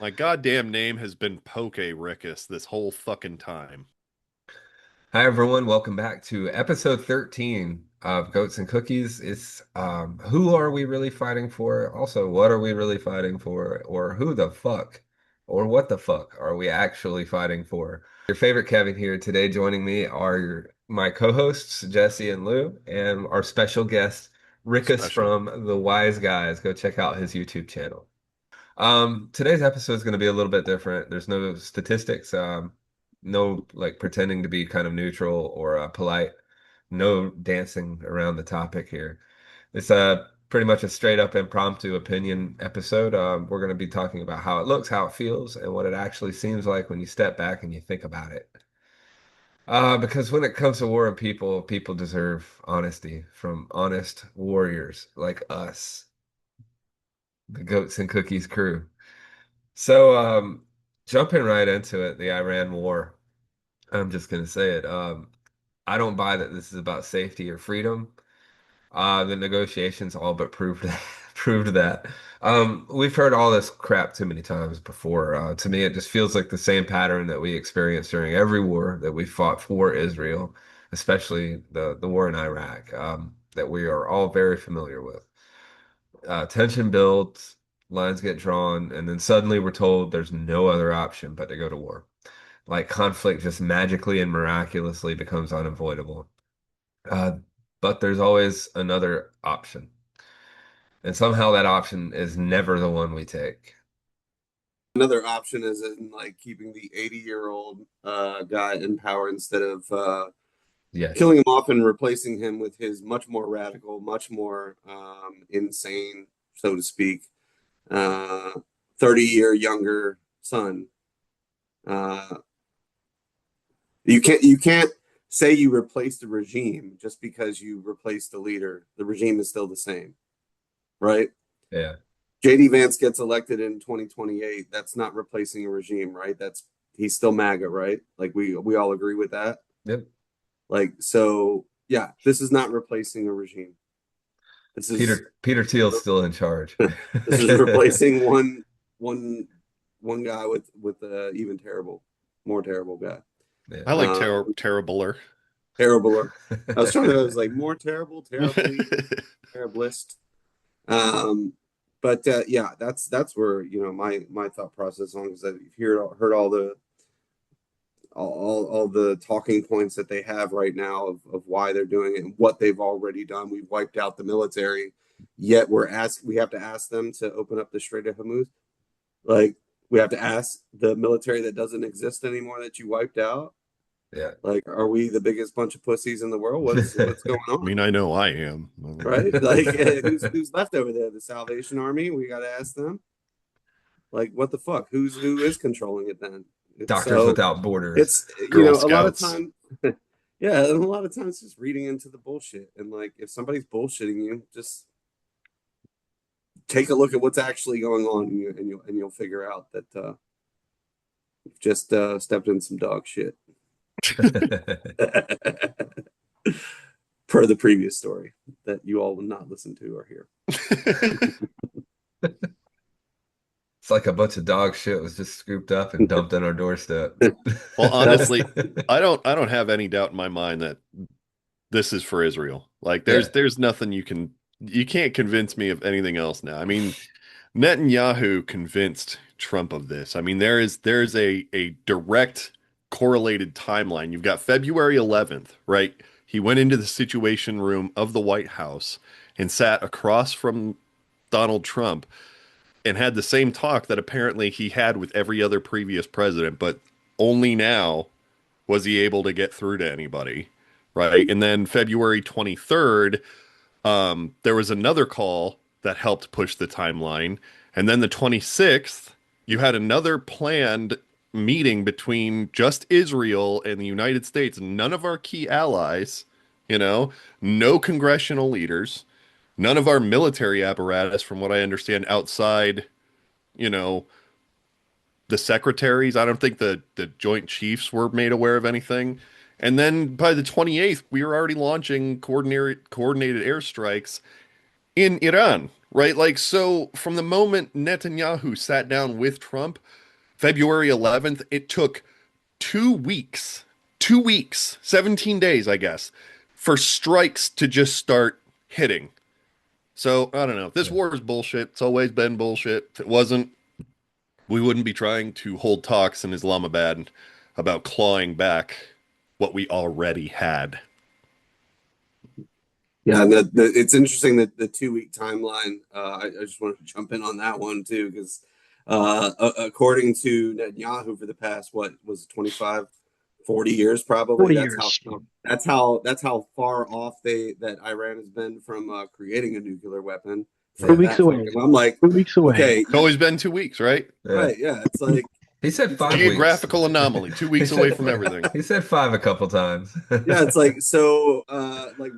My goddamn name has been Poke Rickus this whole fucking time. Hi everyone, welcome back to episode 13 of Goats and Cookies. It's who are we really fighting for? Also, what are we really fighting for? Or who the fuck or what the fuck are we actually fighting for? Your favorite Kevin here. Today joining me are my co-hosts Jesse and Lou and our special guest Rickus Special. from the Wise Guys. Go check out his YouTube channel. Today's episode is going to be a little bit different. There's no statistics, no like pretending to be kind of neutral or polite. No dancing around the topic here. It's pretty much a straight up impromptu opinion episode. We're going to be talking about how it looks, how it feels, and what it actually seems like when you step back and you think about it. Because when it comes to war and people deserve honesty from honest warriors like us, the Goats and Cookies crew. So, jumping right into it, the Iran war, I'm just going to say it. I don't buy that this is about safety or freedom. The negotiations all but proved proved that. We've heard all this crap too many times before. To me, it just feels like the same pattern that we experienced during every war that we fought for Israel, especially the war in Iraq, that we are all very familiar with. Tension builds, lines get drawn, and then suddenly we're told there's no other option but to go to war. Like conflict just magically and miraculously becomes unavoidable. Uh, but there's always another option. And somehow that option is never the one we take. Another option is in like keeping the 80-year-old guy in power instead of Yes. killing him off and replacing him with his much more radical, much more insane, so to speak, 30-year younger son. Uh, you can't say you replaced the regime just because you replaced the leader. The regime is still the same, right? Yeah. JD Vance gets elected in 2028. That's not replacing a regime, right? That's he's still MAGA, right? Like we all agree with that. Yep. Like so, yeah, this is not replacing a regime. This is Peter Thiel's still in charge. this is replacing one one guy with a even more terrible guy. Yeah. I like Uh, terribler. Terribler. I was like more terrible, terribly, terriblest. Um, but yeah, that's where my thought process. As long as I've heard all the talking points that they have right now of why they're doing it and what they've already done. We've wiped out the military, yet we have to ask them to open up the Strait of Hormuz. Like we have to ask the military that doesn't exist anymore that you wiped out. Yeah. Like, are we the biggest bunch of pussies in the world? What's going I mean, on? I know I am. Right? Like, who's left over there? The Salvation Army? We got to ask them. Like, what the fuck? Who is controlling it then? Doctors So Without Borders. it's Girl a lot of Scouts. time. Yeah, and a lot of times just reading into the bullshit. And like, if somebody's bullshitting you, just take a look at what's actually going on, and you'll figure out that you've just stepped in some dog shit. Per the previous story that you all will not listen to or hear. It's like a bunch of dog shit was just scooped up and dumped on our doorstep. Well, That's honestly, I don't have any doubt in my mind that this is for Israel. Like Yeah. there's nothing you can't convince me of anything else now. I mean, Netanyahu convinced Trump of this. I mean, there's a direct correlated timeline. You've got February 11th, right? He went into the Situation Room of the White House and sat across from Donald Trump and had the same talk that apparently he had with every other previous president, but only now was he able to get through to anybody, right? And then February 23rd, there was another call that helped push the timeline. And then the 26th, you had another planned meeting between just Israel and the United States, none of our key allies, you know, no congressional leaders, none of our military apparatus, from what I understand, outside, you know, the secretaries. I don't think the Joint Chiefs were made aware of anything. And then by the 28th, we were already launching coordinated airstrikes in Iran, right? Like, so from the moment Netanyahu sat down with Trump, February 11th, it took 2 weeks, 2 weeks, 17 days, I guess, for strikes to just start hitting. So I don't know. This Yeah. war is bullshit. It's always been bullshit. If it wasn't, we wouldn't be trying to hold talks in Islamabad about clawing back what we already had. Yeah, and it's interesting that the 2 week timeline. I just wanted to jump in on that one too, because according to Netanyahu, for the past what was it, 25, 40 years probably. 40 That's how years. that's how far off that Iran has been from creating a nuclear weapon Two for Yeah. weeks that away. fucking. I'm like, 2 weeks away. okay, It's always been 2 weeks, right? Yeah. right, yeah. It's like He said it's 5 weeks. Geographical anomaly, two He weeks away said from everything. he said five a couple times. yeah, it's like so. Like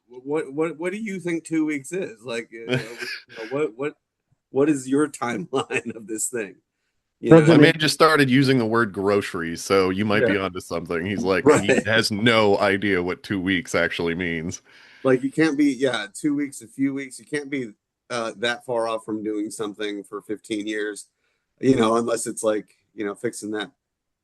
what do you think 2 weeks is? Like what is your timeline of this thing? You know, My Wasn't man it? just started using the word groceries, so you might yeah, be onto something. He's like, he right. has no idea what 2 weeks actually means. Like you can't be, yeah, 2 weeks, a few weeks. You can't be that far off from doing something for 15 years, unless it's like, fixing that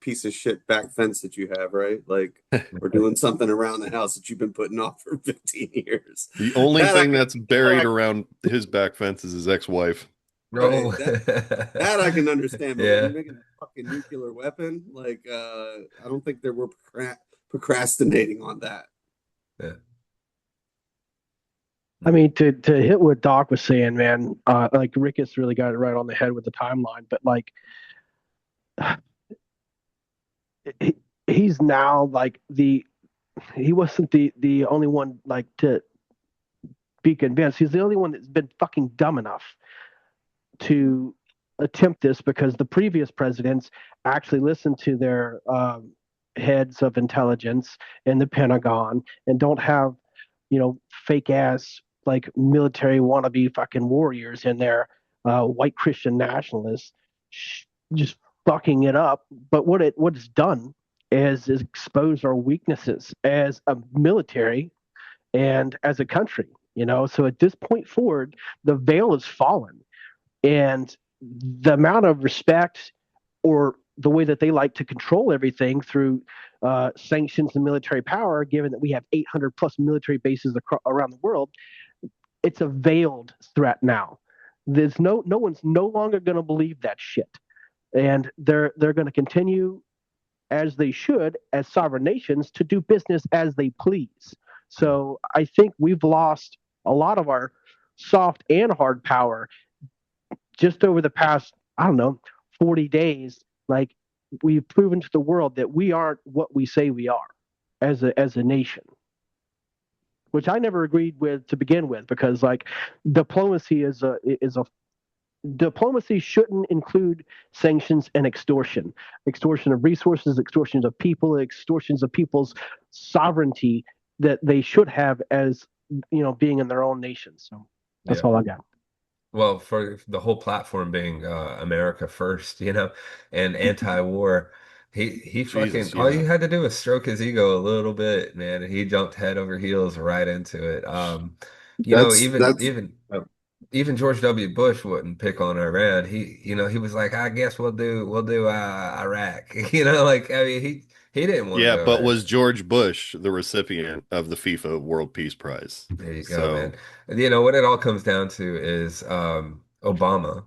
piece of shit back fence that you have, right? Like, or doing something around the house that you've been putting off for 15 years. The only That I thing can, that's that buried I, around his back fence is his ex-wife. right. No. That I can understand, but when Yeah. you're making a fucking nuclear weapon, like, I don't think that we're procrastinating on that. Yeah. I mean, to hit what Doc was saying, man, like Rickus really got it right on the head with the timeline. But like, he's now like he wasn't the only one like to be convinced. He's the only one that's been fucking dumb enough to attempt this because the previous presidents actually listened to their heads of intelligence in the Pentagon and don't have, fake ass like military wannabe fucking warriors in there, white Christian nationalists, just fucking it up. But what it's done is expose our weaknesses as a military and as a country. So at this point forward, the veil has fallen, and the amount of respect or the way that they like to control everything through sanctions and military power, given that we have 800 plus military bases around the world, it's a veiled threat now. There's no one's no longer going to believe that shit, and they're going to continue as they should as sovereign nations to do business as they please. So I think we've lost a lot of our soft and hard power just over the past, I don't know, 40 days. Like, we've proven to the world that we aren't what we say we are as a nation, which I never agreed with to begin with, because like diplomacy is a diplomacy shouldn't include sanctions and extortion of resources, extortions of people, extortions of people's sovereignty that they should have as being in their own nation. So that's Yeah. all I got. Well, for the whole platform being America first, and anti-war, he Jesus, fucking all yeah. you had to do was stroke his ego a little bit, man, and he jumped head over heels right into it. Even That's even George W. Bush wouldn't pick on Iran. He was like, I guess we'll do Iraq. Like I mean, he didn't want to Yeah, go but there. was George Bush the recipient of the FIFA World Peace Prize? There you go, man. So, What it all comes down to is Obama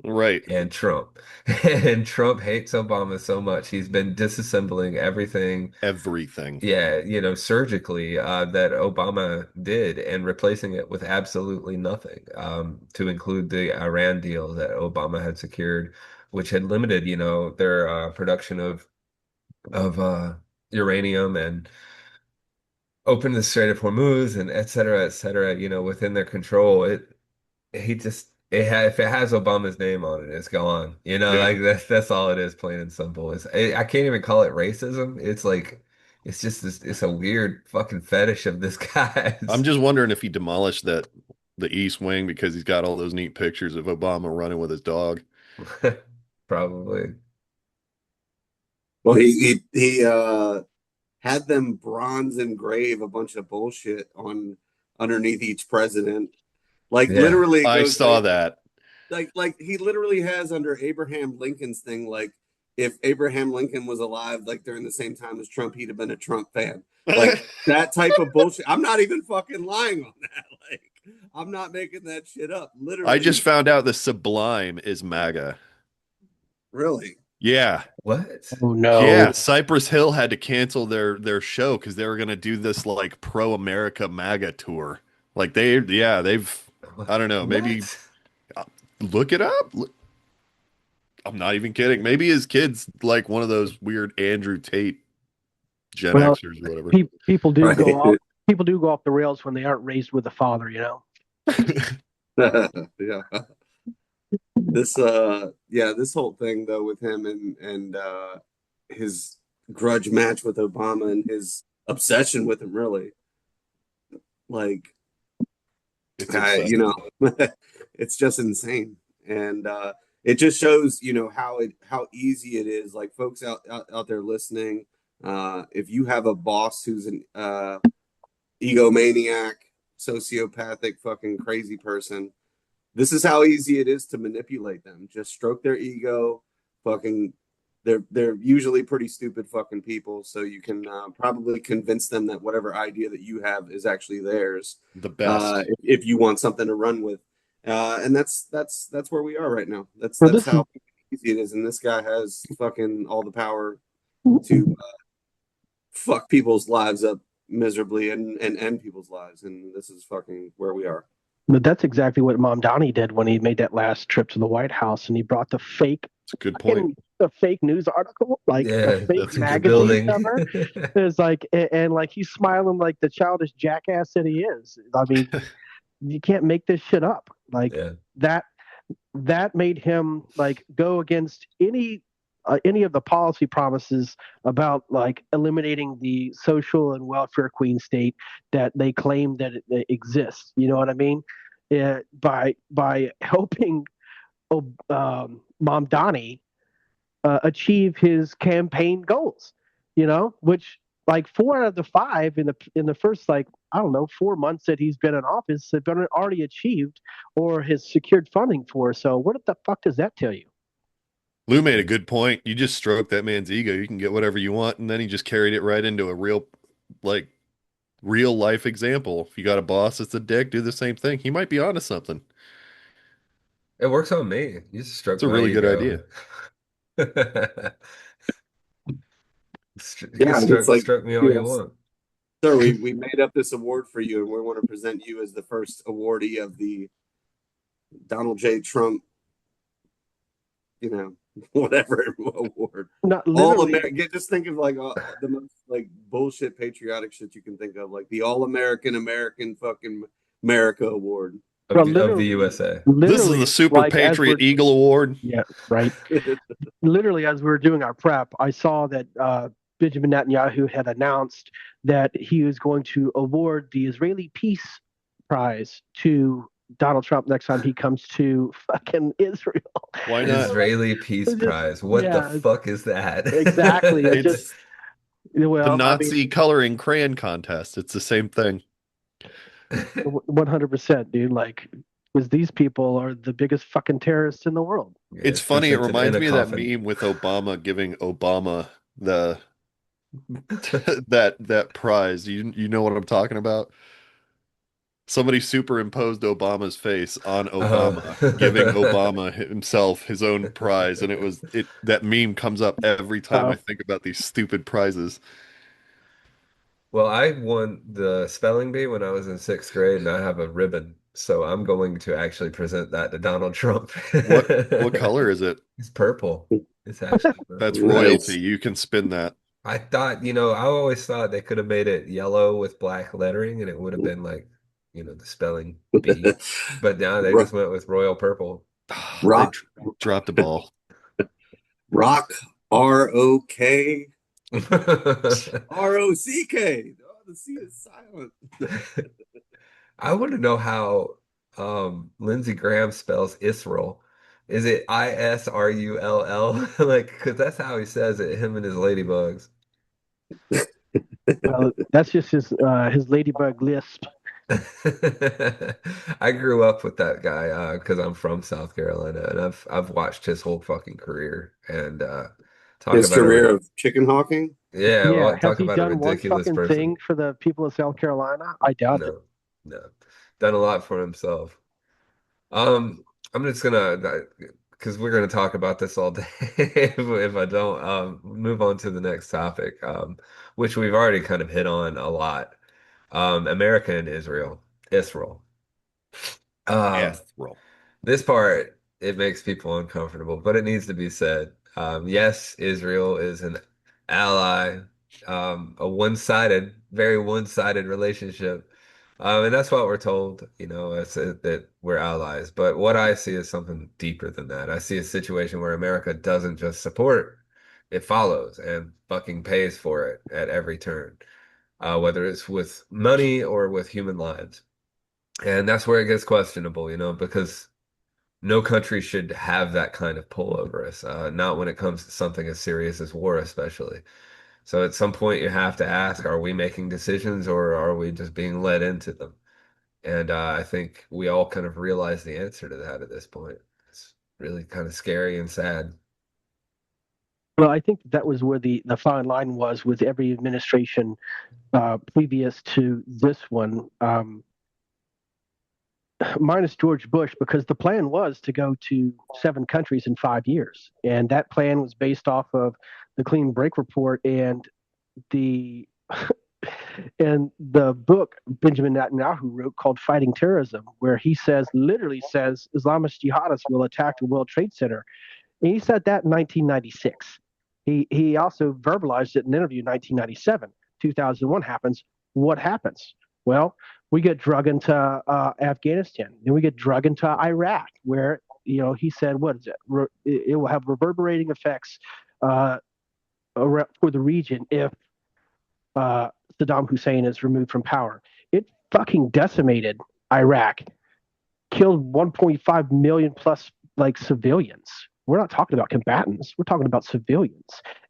right, and Trump. And Trump hates Obama so much. He's been disassembling everything, everything. yeah, surgically that Obama did and replacing it with absolutely nothing, to include the Iran deal that Obama had secured, which had limited, their production of uranium and opened the Strait of Hormuz and et cetera, within their control. He just if it has Obama's name on it, it's gone. Yeah. Like that's all it is, plain and simple. I can't even call it racism. It's like it's just it's a weird fucking fetish of this I'm guy's. just wondering if he demolished the East Wing because he's got all those neat pictures of Obama running with his dog. Probably. well, he had them bronze engrave a bunch of bullshit on underneath each president. Like Yeah. literally it I goes saw that. like he literally has under Abraham Lincoln's thing, like if Abraham Lincoln was alive, like during the same time as Trump, he'd have been a Trump fan. Like that type of bullshit. I'm not even fucking lying on that. Like I'm not making that shit up. I just Literally, found out the Sublime is MAGA. really. Yeah. What? Oh Yeah, no. Cypress Hill had to cancel their show because they were gonna do this like pro America MAGA tour. Like they've I don't know, maybe What? uh, look it up. I'm not even kidding. Maybe his kid's like one of those weird Andrew Tate Gen Well, Xers or whatever. people do Right. go off. People do go off the rails when they aren't raised with a father. You know. Yeah. This whole thing though with him and his grudge match with Obama and his obsession with him really. Like It's you obsessive. know, it's just insane. And it just shows, how easy it is. Like folks out there listening, if you have a boss who's an egomaniac, sociopathic, fucking crazy person, this is how easy it is to manipulate them. Just stroke their ego, fucking. They're usually pretty stupid fucking people, so you can probably convince them that whatever idea that you have is actually theirs. The best. If you want something to run with, and that's where we are right now. That's Well, that's this is how easy it is, and this guy has fucking all the power to fuck people's lives up miserably and end people's lives, and this is fucking where we are. but that's exactly what Mom Donnie did when he made that last trip to the White House, and he brought the It's a good point. fucking the fake news article, like a Yeah, fake That's a good magazine point. building. cover. It's like, and like he's smiling like the childish jackass that he is. I mean, you can't make this shit up. Like Yeah. that that made him like go against any of the policy promises about like eliminating the social and welfare queen state that they claim that it exists. You know what I mean? By helping Mom Donnie achieve his campaign goals. Which like 4 out of the 5 in the first like I don't know 4 months that he's been in office have been already achieved or has secured funding for. So what the fuck does that tell you? Lou made a good point. You just stroke that man's ego, you can get whatever you want, and then he just carried it right into a like, real life example. If you got a boss that's a dick, do the same thing. He might be onto something. It works on me. You just It's stroke a my really good ego. idea. You can Yeah, it's like, stroke me all you yes, want. sir. We made up this award for you, and we want to present you as the first awardee of the Donald J. Trump, whatever award. Not All literally. American. Just think of like the most like bullshit patriotic shit you can think of, like the All American fucking America Award. Of Well, the literally, USA. This is literally, the Super like as we're Patriot Eagle Award. yeah, right. Literally, as we were doing our prep, I saw that Benjamin Netanyahu had announced that he was going to award the Israeli Peace Prize to Donald Trump next time he comes to fucking Israel. Why not? Israeli Peace It's just, Prize. What the yeah, fuck is that? exactly. It just, It's the well, I mean, Nazi coloring crayon contest. It's the same thing. 100%, dude. Like, because these people are the biggest fucking terrorists in the world. Yeah, It's it's funny. It presented in reminds a me of that coffin. meme with Obama giving Obama the that prize. You know what I'm talking about? Somebody superimposed Obama's face on Obama, giving Obama himself his own prize, and it that meme comes up every time I Uh, think about these stupid prizes. Well, I won the spelling bee when I was in 6th grade, and I have a ribbon. So I'm going to actually present that to Donald Trump. What color is it? It's purple. It's actually That's purple. royalty. Nice. You can spin that. I thought, I always thought they could have made it yellow with black lettering, and it would have been like, the spelling bee. But now they just went with royal purple. They Rock, dropped the ball. rock, ROK, ROCK. Oh, the C is silent. I want to know how Lindsey Graham spells Israel. Is it Isrull? Like, because that's how he says it, him and his ladybugs. well, that's just his ladybug lisp. I grew up with that guy because I'm from South Carolina, and I've watched his whole fucking career. And talk His about career of chicken hawking. yeah, Yeah, well, has talk he about a done one ridiculous fucking person. thing for the people of South Carolina? I doubt it. No, no, done a lot for himself. Um, I'm just gonna because we're gonna talk about this all day. If I don't move on to the next topic, which we've already kind of hit on a lot. America and Israel. Israel. Um, Yes, roll. this part, it makes people uncomfortable, but it needs to be said. Yes, Israel is an ally, a one-sided, very one-sided relationship. And that's what we're told, that we're allies. But what I see is something deeper than that. I see a situation where America doesn't just support, it follows and fucking pays for it at every turn, whether it's with money or with human lives. And that's where it gets questionable, because no country should have that kind of pull over us, not when it comes to something as serious as war, especially. So at some point, you have to ask, are we making decisions or are we just being led into them? And I think we all kind of realize the answer to that at this point. It's really kind of scary and sad. Well, I think that was where the fine line was with every administration previous to this one, minus George Bush, because the plan was to go to 7 countries in 5 years, and that plan was based off of the Clean Break Report and the and the book Benjamin Netanyahu wrote called Fighting Terrorism, where he literally says Islamist jihadists will attack the World Trade Center. And he said that in 1996. He also verbalized it in an interview in 1997. 2001 happens. What happens? Well, we get drug into Afghanistan. Then we get drug into Iraq, where he said, what is it? It will have reverberating effects uh, for the region if uh, Saddam Hussein is removed from power. It fucking decimated Iraq, killed 1.5 million plus like civilians. We're not talking about combatants. We're talking about civilians,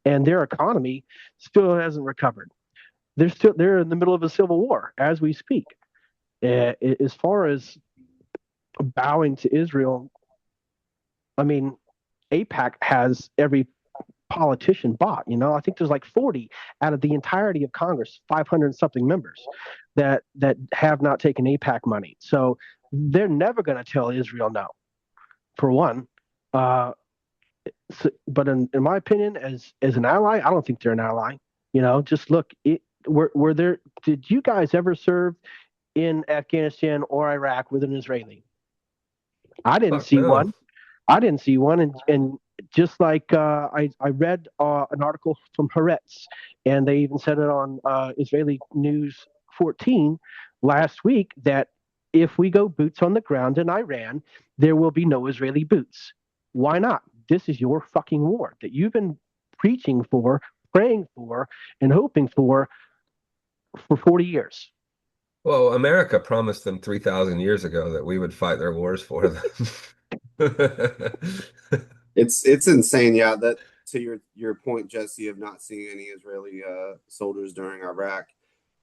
and their economy still hasn't recovered. They're in the middle of a civil war as we speak. As far as bowing to Israel, I mean, APAC has every politician bought. I think there's like 40 out of the entirety of Congress, 500 something members that have not taken APAC money. So they're never going to tell Israel no. For one, but in my opinion, as an ally, I don't think they're an ally. Just look. Were there? Did you guys ever serve in Afghanistan or Iraq with an Israeli? I didn't Fuck see no. one. I didn't see one, and just like I read an article from Haaretz, and they even said it on Israeli News 14 last week that if we go boots on the ground in Iran, there will be no Israeli boots. Why not? This is your fucking war that you've been preaching for, praying for, and hoping for 40 years. Well, America promised them 3,000 years ago that we would fight their wars for them. It's insane. Yeah, that to your point, Jesse, of not seeing any Israeli soldiers during Iraq.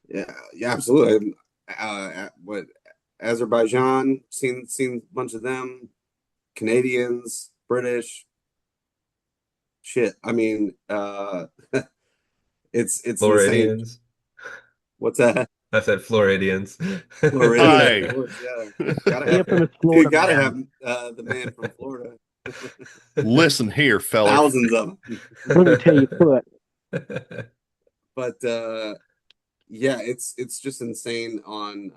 Yeah, yeah, absolutely. What Azerbaijan seen a bunch of them, Canadians, British. Shit. I mean, it's insane. Floridians. What's that? I said Floridians. Floridians, of Hi. course. Yeah, gotta The have infamous you Florida gotta man. have the man from Florida. Listen here, feller. Thousands of them. Let me tell you, put But yeah, it's just insane on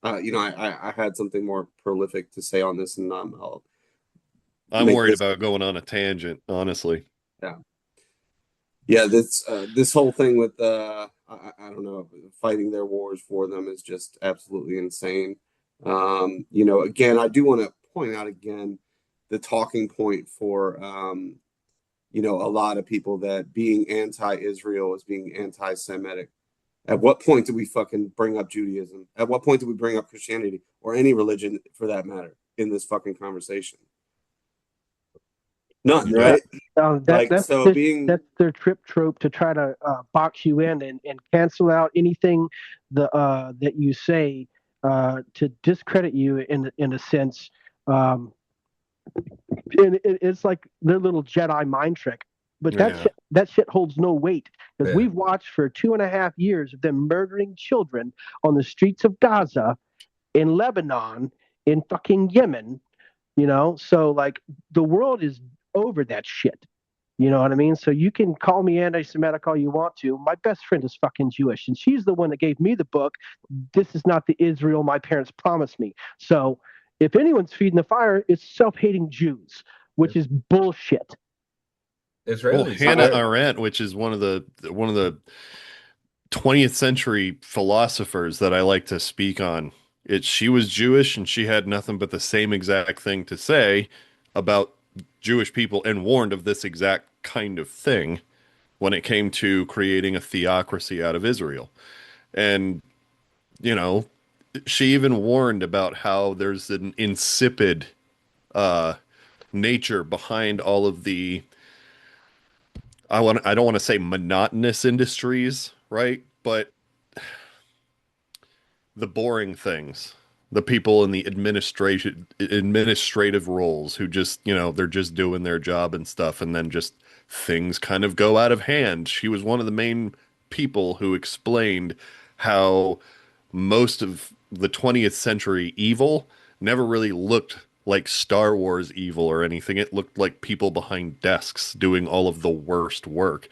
I had something more prolific to say on this, and I'll I'm make worried this. about going on a tangent, honestly. Yeah, yeah, this whole thing with I don't know, fighting their wars for them is just absolutely insane. Again, I do want to point out again the talking point for a lot of people that being anti-Israel is being anti-Semitic. At what point do we fucking bring up Judaism? At what point do we bring up Christianity or any religion for that matter in this fucking conversation? None, Yeah. right? That Like, so being that's their trope to try to box you in and cancel out anything that you say to discredit you in a sense. Um, and it's like their little Jedi mind trick. But Yeah. that shit holds no weight because Yeah. we've watched for 2.5 years of them murdering children on the streets of Gaza, in Lebanon, in fucking Yemen. So like the world is over that shit. You know what I mean? So you can call me anti-Semitic all you want to. My best friend is fucking Jewish, and she's the one that gave me the book. This is not the Israel my parents promised me. So if anyone's feeding the fire, it's self-hating Jews, which is bullshit. Well, Israelis Hannah are Arendt, which is one of the 20th century philosophers that I like to speak on. She was Jewish and she had nothing but the same exact thing to say about Jewish people and warned of this exact kind of thing when it came to creating a theocracy out of Israel. And, you know, she even warned about how there's an insipid uh nature behind all of the I don't want to say monotonous industries, right? But the boring things, the people in the administrative roles who just, they're just doing their job and stuff, and then just things kind of go out of hand. She was one of the main people who explained how most of the 20th century evil never really looked like Star Wars evil or anything. It looked like people behind desks doing all of the worst work.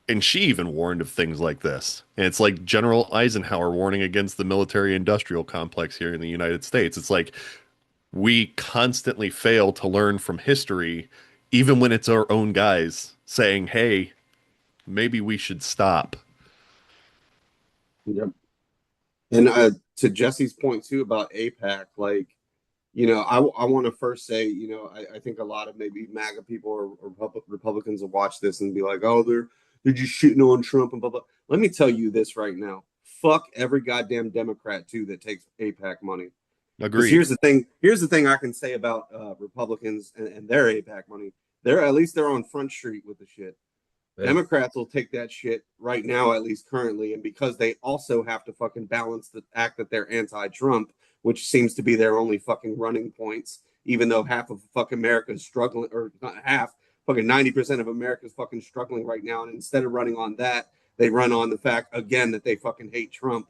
And she even warned of things like this. And it's like General Eisenhower warning against the military industrial complex here in the United States. It's like we constantly fail to learn from history, even when it's our own guys saying, hey, maybe we should stop. Yep. And to Jesse's point too about APAC, like, I want to first say, I think a lot of maybe MAGA people or Republicans will watch this and be like, oh, they're just shitting on Trump and blah blah. Let me tell you this right now. Fuck every goddamn Democrat too that takes APAC money. Because Agreed. Here's the thing I can say about Republicans and their APAC money. At least they're on Front Street with the shit. yeah. Democrats will take that shit right now, at least currently, and because they also have to fucking balance the act that they're anti-Trump, which seems to be their only fucking running points, even though half of fucking America is struggling, or not half, fucking 90% of America is fucking struggling right now. And instead of running on that, they run on the fact again that they fucking hate Trump,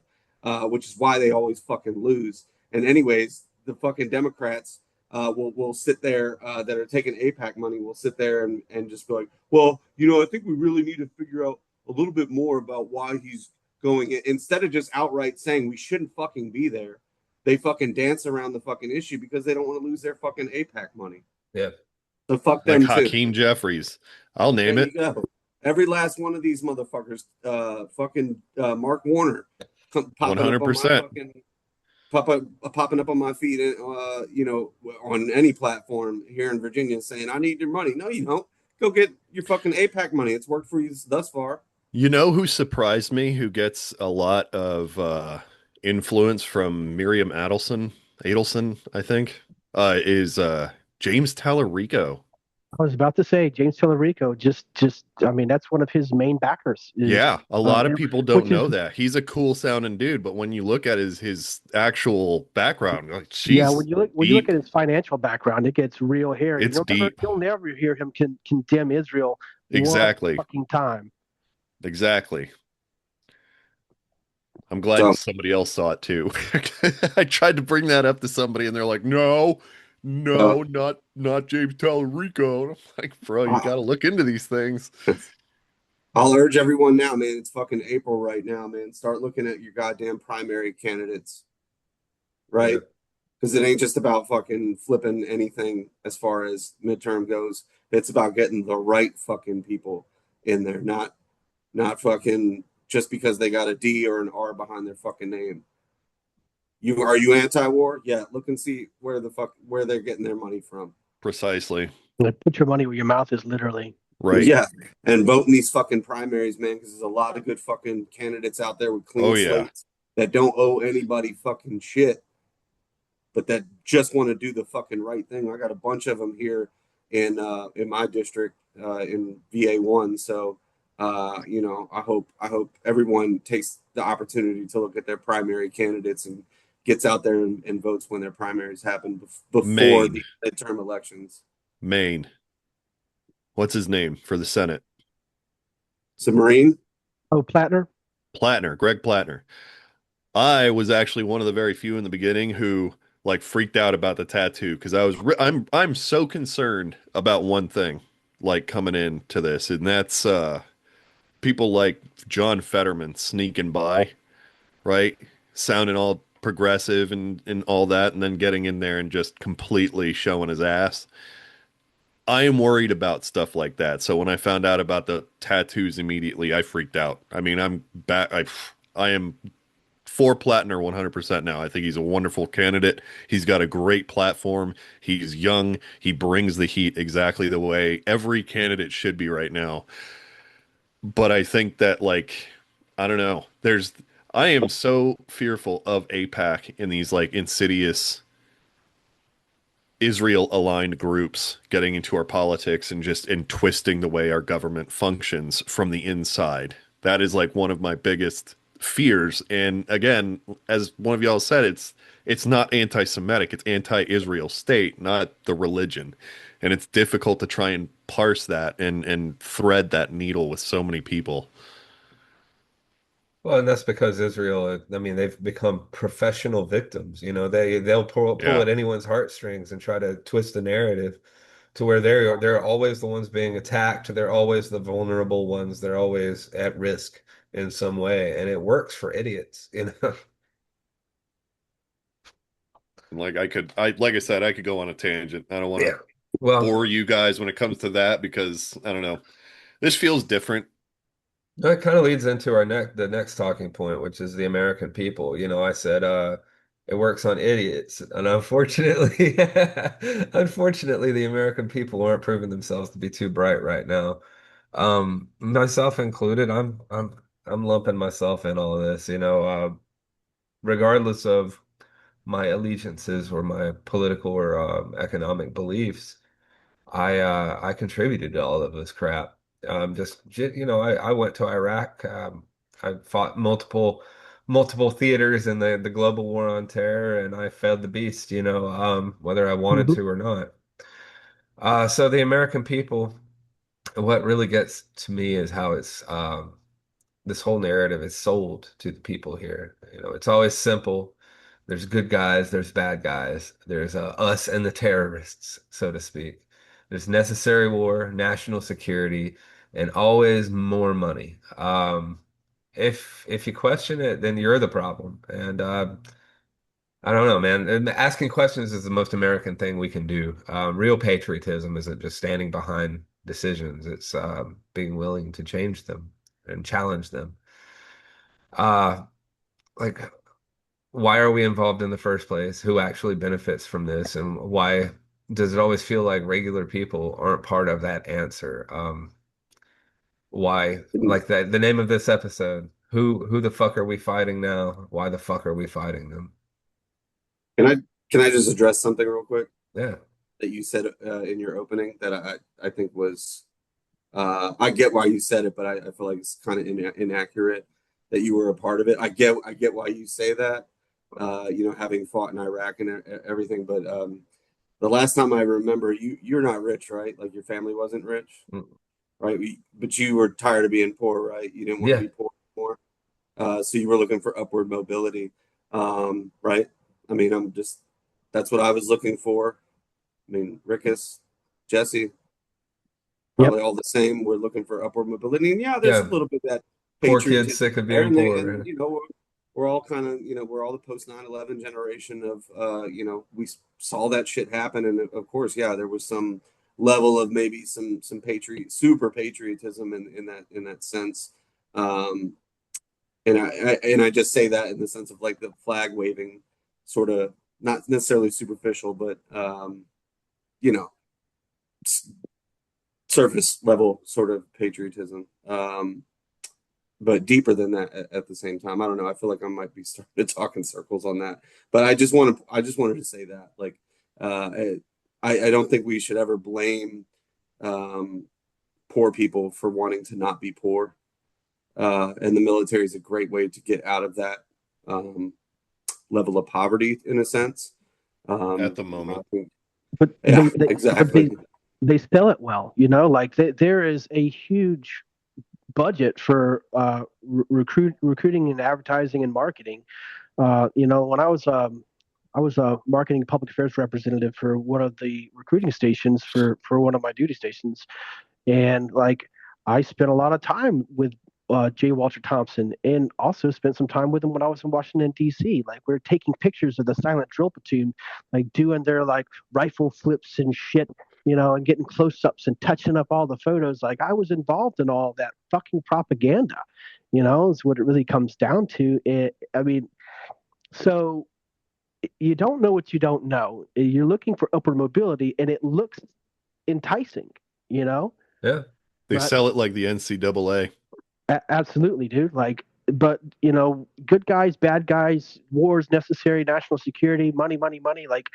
which is why they always fucking lose. And anyways, the fucking Democrats will sit there that are taking APAC money will sit there and just be like, well, I think we really need to figure out a little bit more about why he's going in. Instead of just outright saying we shouldn't fucking be there. They fucking dance around the fucking issue because they don't want to lose their fucking APAC money. Yeah. So fuck Like them too. Hakeem Jeffries. I'll There name you it. go. Every last one of these motherfuckers, fucking Mark Warner, popping up on my 100%. fucking popping up on my feed, on any platform here in Virginia, saying, "I need your money." No, you don't. Go get your fucking APAC money. It's worked for you thus far. You know who surprised me, who gets a lot of influence from Miriam Adelson, I think, is James Tallarico. I was about to say James Tillerico. I mean, that's one of his main backers. Yeah, a lot of people don't Which is know that. He's a cool sounding dude, but when you look at his actual background, like, Yeah, she's when you look deep. at his financial background, it gets real hairy. It's deep. You'll never hear him condemn Israel one Exactly. fucking time. Exactly. I'm glad So somebody else saw it too. I tried to bring that up to somebody and they're like, no, uh, no, not James Tallarico. And I'm like, bro, you got to look into these things. I'll urge everyone now, man. It's fucking April right now, man. Start looking at your goddamn primary candidates, Yeah. right? Because it ain't just about fucking flipping anything as far as midterm goes. It's about getting the right fucking people in there, not fucking just because they got a D or an R behind their fucking name. Are you anti-war? Yeah, look and see where they're getting their money from. Precisely. Like, put your money where your mouth is, literally. Right. Yeah, and vote in these fucking primaries, man, because there's a lot of good fucking candidates out there with clean Oh, yeah. slates that don't owe anybody fucking shit, but that just want to do the fucking right thing. I got a bunch of them here in my district in VA1. So I hope everyone takes the opportunity to look at their primary candidates and gets out there and votes when their primaries happen before Maine, the midterm elections. Maine. What's his name for the Senate? Submarine. Oh, Plattner. Plattner, Greg Plattner. I was actually one of the very few in the beginning who like freaked out about the tattoo because I'm so concerned about one thing like coming into this, and that's people like John Fetterman sneaking by, right? Sounding all progressive and all that, and then getting in there and just completely showing his ass. I am worried about stuff like that. So when I found out about the tattoos immediately, I freaked out. I mean, I'm back. I am for Plattner 100% now. I think he's a wonderful candidate. He's got a great platform. He's young. He brings the heat exactly the way every candidate should be right now. But I think that like I don't know. I am so fearful of APAC in these like insidious Israel aligned groups getting into our politics and twisting the way our government functions from the inside. That is like one of my biggest fears. And again, as one of y'all said, it's not anti-Semitic, it's anti-Israel state, not the religion. And it's difficult to try and parse that and thread that needle with so many people. Well, and that's because Israel, I mean, they've become professional victims. They'll pull Yeah. at anyone's heartstrings and try to twist the narrative to where they're always the ones being attacked. They're always the vulnerable ones. They're always at risk in some way, and it works for idiots, you know. Like like I said, I could go on a tangent. I don't want to Yeah. Well, bore you guys when it comes to that because I don't know. This feels different. that kind of leads into the next talking point, which is the American people. I said it works on idiots, and unfortunately, unfortunately, the American people aren't proving themselves to be too bright right now. Myself included. I'm lumping myself in all of this. Regardless of my allegiances or my political or economic beliefs. I contributed to all of this crap. I went to Iraq. I fought multiple theaters in the global war on terror, and I fed the beast. Whether I wanted Mhm. to or not. So the American people, what really gets to me is how it's this whole narrative is sold to the people here. It's always simple. There's good guys, there's bad guys, there's us and the terrorists, so to speak. There's necessary war, national security, and always more money. If you question it, then you're the problem. And I don't know, man. And asking questions is the most American thing we can do. Real patriotism isn't just standing behind decisions; it's being willing to change them and challenge them. Uh, like, why are we involved in the first place? Who actually benefits from this? And why does it always feel like regular people aren't part of that answer? Why, like that, the name of this episode, who the fuck are we fighting now? Why the fuck are we fighting them? Can I can I just address something real quick Yeah. that you said in your opening that I think was I get why you said it, but I feel like it's kind of inaccurate that you were a part of it. I get why you say that, having fought in Iraq and everything. But the last time I remember, you're not rich, right? Like your family wasn't rich, Mm. right? But you were tired of being poor, right? You didn't want to Yeah. be poor anymore, so you were looking for upward mobility, right? I mean, that's what I was looking for. I mean, Rickus, Jesse, Yep. probably all the same. We're looking for upward mobility, and yeah, there's a Yeah. little bit of that Poor kids patriotism sick of there, being and poor. we're all kind of we're all the post 9/11 generation of we saw that shit happen, and of course, yeah, there was some level of maybe some super patriotism in that sense. Um, and I just say that in the sense of like the flag waving, sort of not necessarily superficial, but you know surface level sort of patriotism, but deeper than that at the same time. I don't know. I feel like I might be starting to talk in circles on that, but I just wanted to say that, like, I don't think we should ever blame um, poor people for wanting to not be poor. And the military is a great way to get out of that um, level of poverty, in a sense. At the You know, I moment. think, But yeah, exactly. they sell it well, you know. Like there is a huge budget for recruiting and advertising and marketing. You know, when I was a marketing public affairs representative for one of the recruiting stations for one of my duty stations, and like I spent a lot of time with J. Walter Thompson, and also spent some time with him when I was in Washington D.C. Like we are taking pictures of the silent drill platoon, like doing their like rifle flips and shit, you know, and getting close-ups and touching up all the photos. Like I was involved in all that fucking propaganda, you know, is what it really comes down to. I mean, so you don't know what you don't know. You're looking for upward mobility, and it looks enticing, you know. Yeah. They But sell it like the NCAA. absolutely, dude. Like, but you know, good guys, bad guys, wars necessary, national security, money, money, money. Like,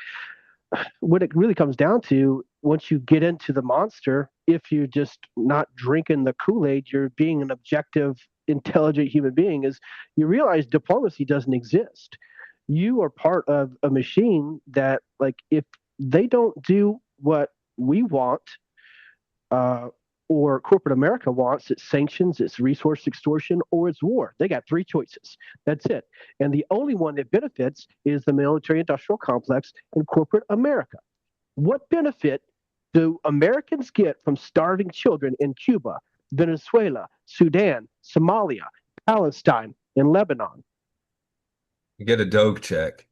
what it really comes down to, once you get into the monster, if you're just not drinking the Kool-Aid, you're being an objective, intelligent human being, is you realize diplomacy doesn't exist. You are part of a machine that, like, if they don't do what we want, uh, or corporate America wants, it's sanctions, it's resource extortion, or it's war. They got three choices. That's it. And the only one that benefits is the military industrial complex and corporate America. What benefit do Americans get from starving children in Cuba, Venezuela, Sudan, Somalia, Palestine, and Lebanon? You get a dog check.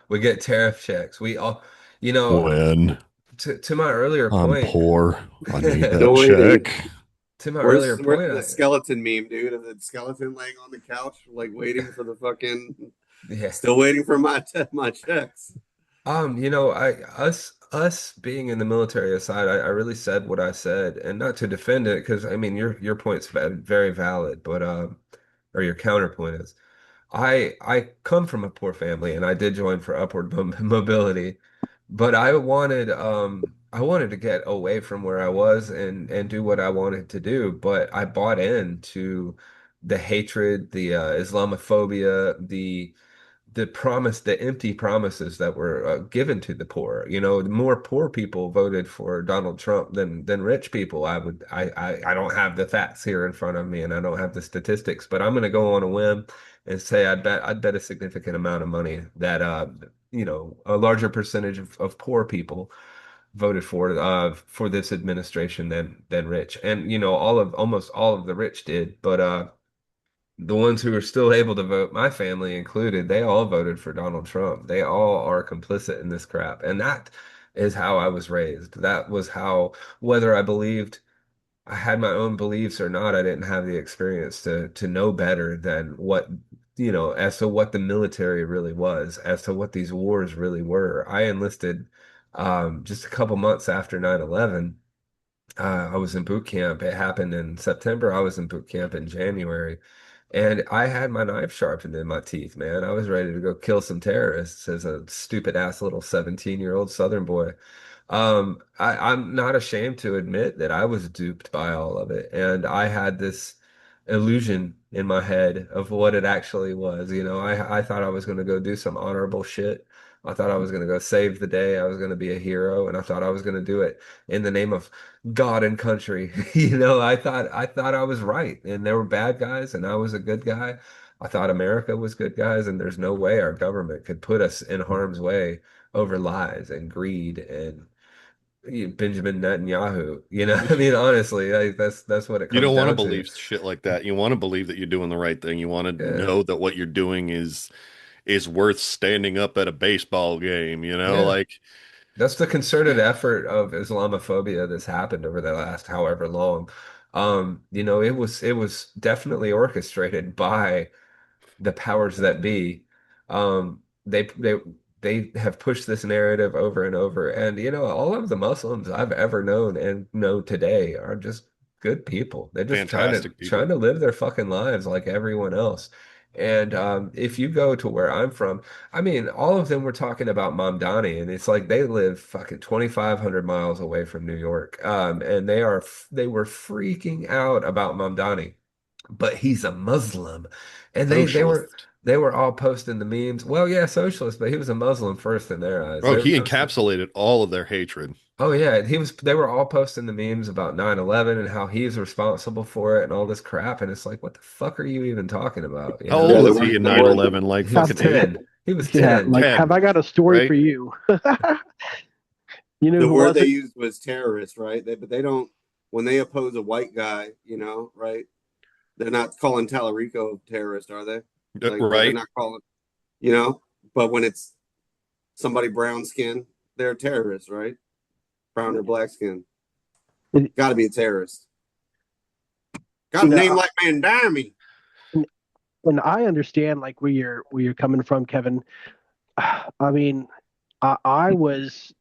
We get tariff checks. We all, you know, When to my earlier I'm point, poor, I need that Still waiting. check. to my earlier Where's point, the skeleton meme, dude? Of the skeleton laying on the couch, like waiting for the fucking, yeah. still waiting for my checks. You know, us being in the military aside, I really said what I said, and not to defend it, because I mean your point's very valid, but or your counterpoint is. I come from a poor family and I did join for upward mobility, but I wanted to get away from where I was and do what I wanted to do, but I bought into the hatred, the Islamophobia, the empty promises that were given to the poor. You know, more poor people voted for Donald Trump than rich people. I don't have the facts here in front of me, and I don't have the statistics, but I'm going to go on a whim and say I'd bet a significant amount of money that you know, a larger percentage of poor people voted for this administration than rich. And you know, almost all of the rich did, but the ones who are still able to vote, my family included, they all voted for Donald Trump. They all are complicit in this crap. And that is how I was raised. That was how, whether I believed I had my own beliefs or not, I didn't have the experience to know better than what, you know, as to what the military really was, as to what these wars really were. I enlisted just a couple months after 9/11. I was in boot camp. It happened in September. I was in boot camp in January. And I had my knife sharpened in my teeth, man. I was ready to go kill some terrorists as a stupid ass little 17-year-old Southern boy. I'm not ashamed to admit that I was duped by all of it. And I had this illusion in my head of what it actually was. You know, I thought I was going to go do some honorable shit. I thought I was going to go save the day. I was going to be a hero, and I thought I was going to do it in the name of God and country. You know, I thought I was right, and there were bad guys, and I was a good guy. I thought America was good guys, and there's no way our government could put us in harm's way over lies and greed and Benjamin Netanyahu. You know, I mean, honestly, like, that's what it You comes don't want to down to. believe shit like that. You want to believe that you're doing the right thing. You want to Yeah, know that what you're doing is worth standing up at a baseball game, you know, yeah. like That's the concerted effort of Islamophobia that's happened over the last however long. You know, it was definitely orchestrated by the powers that be. They have pushed this narrative over and over. And you know, all of the Muslims I've ever known and know today are just good people. They're just trying to fantastic trying people. to live their fucking lives like everyone else. And if you go to where I'm from, I mean, all of them were talking about Mamdani, and it's like they live fucking 2,500 miles away from New York. And they were freaking out about Mamdani, but he's a Muslim. And Socialist. they were all posting the memes. Well, yeah, socialist, but he was a Muslim first in their eyes. Oh, They were he posting. encapsulated all of their hatred. Oh yeah, they were all posting the memes about 9/11 and how he's responsible for it and all this crap. And it's like, what the fuck are you even talking about? You How know? old Yeah, was he in there nine weren't eleven? Like He was fucking eight? 10. He was Yeah, 10. like, have 10, I got a story for right? you? You know the who word they wasn't? used was terrorist, right? But they don't when they oppose a white guy, right? They're not calling Tallarico a terrorist, are they? Like they're Right? not calling, you know. But when it's somebody brown skin, they're terrorists, right? Brown or black skin, You got to be a terrorist. Got a name know, like Mandami. and I understand like where you're coming from, Kevin. I mean, I was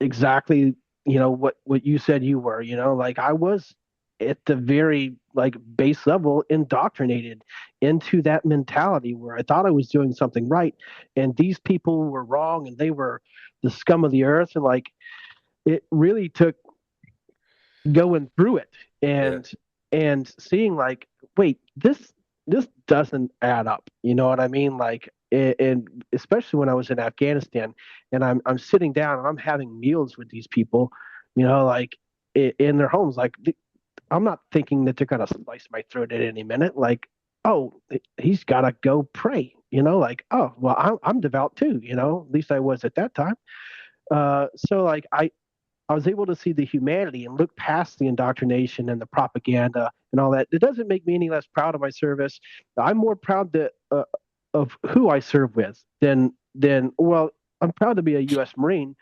exactly what you said you were. Like I was at the very like base level indoctrinated into that mentality where I thought I was doing something right, and these people were wrong, and they were the scum of the earth, and like it really took going through it Yeah. and seeing like, wait, this doesn't add up. You know what I mean? Like, and especially when I was in Afghanistan, and I'm sitting down and I'm having meals with these people, like in their homes. Like, I'm not thinking that they're gonna slice my throat at any minute. Like, oh, he's gotta go pray. Like, oh, well, I'm devout too. At least I was at that time. So like I was able to see the humanity and look past the indoctrination and the propaganda and all that. It doesn't make me any less proud of my service. I'm more proud of who I serve with than well, I'm proud to be a U.S. Marine,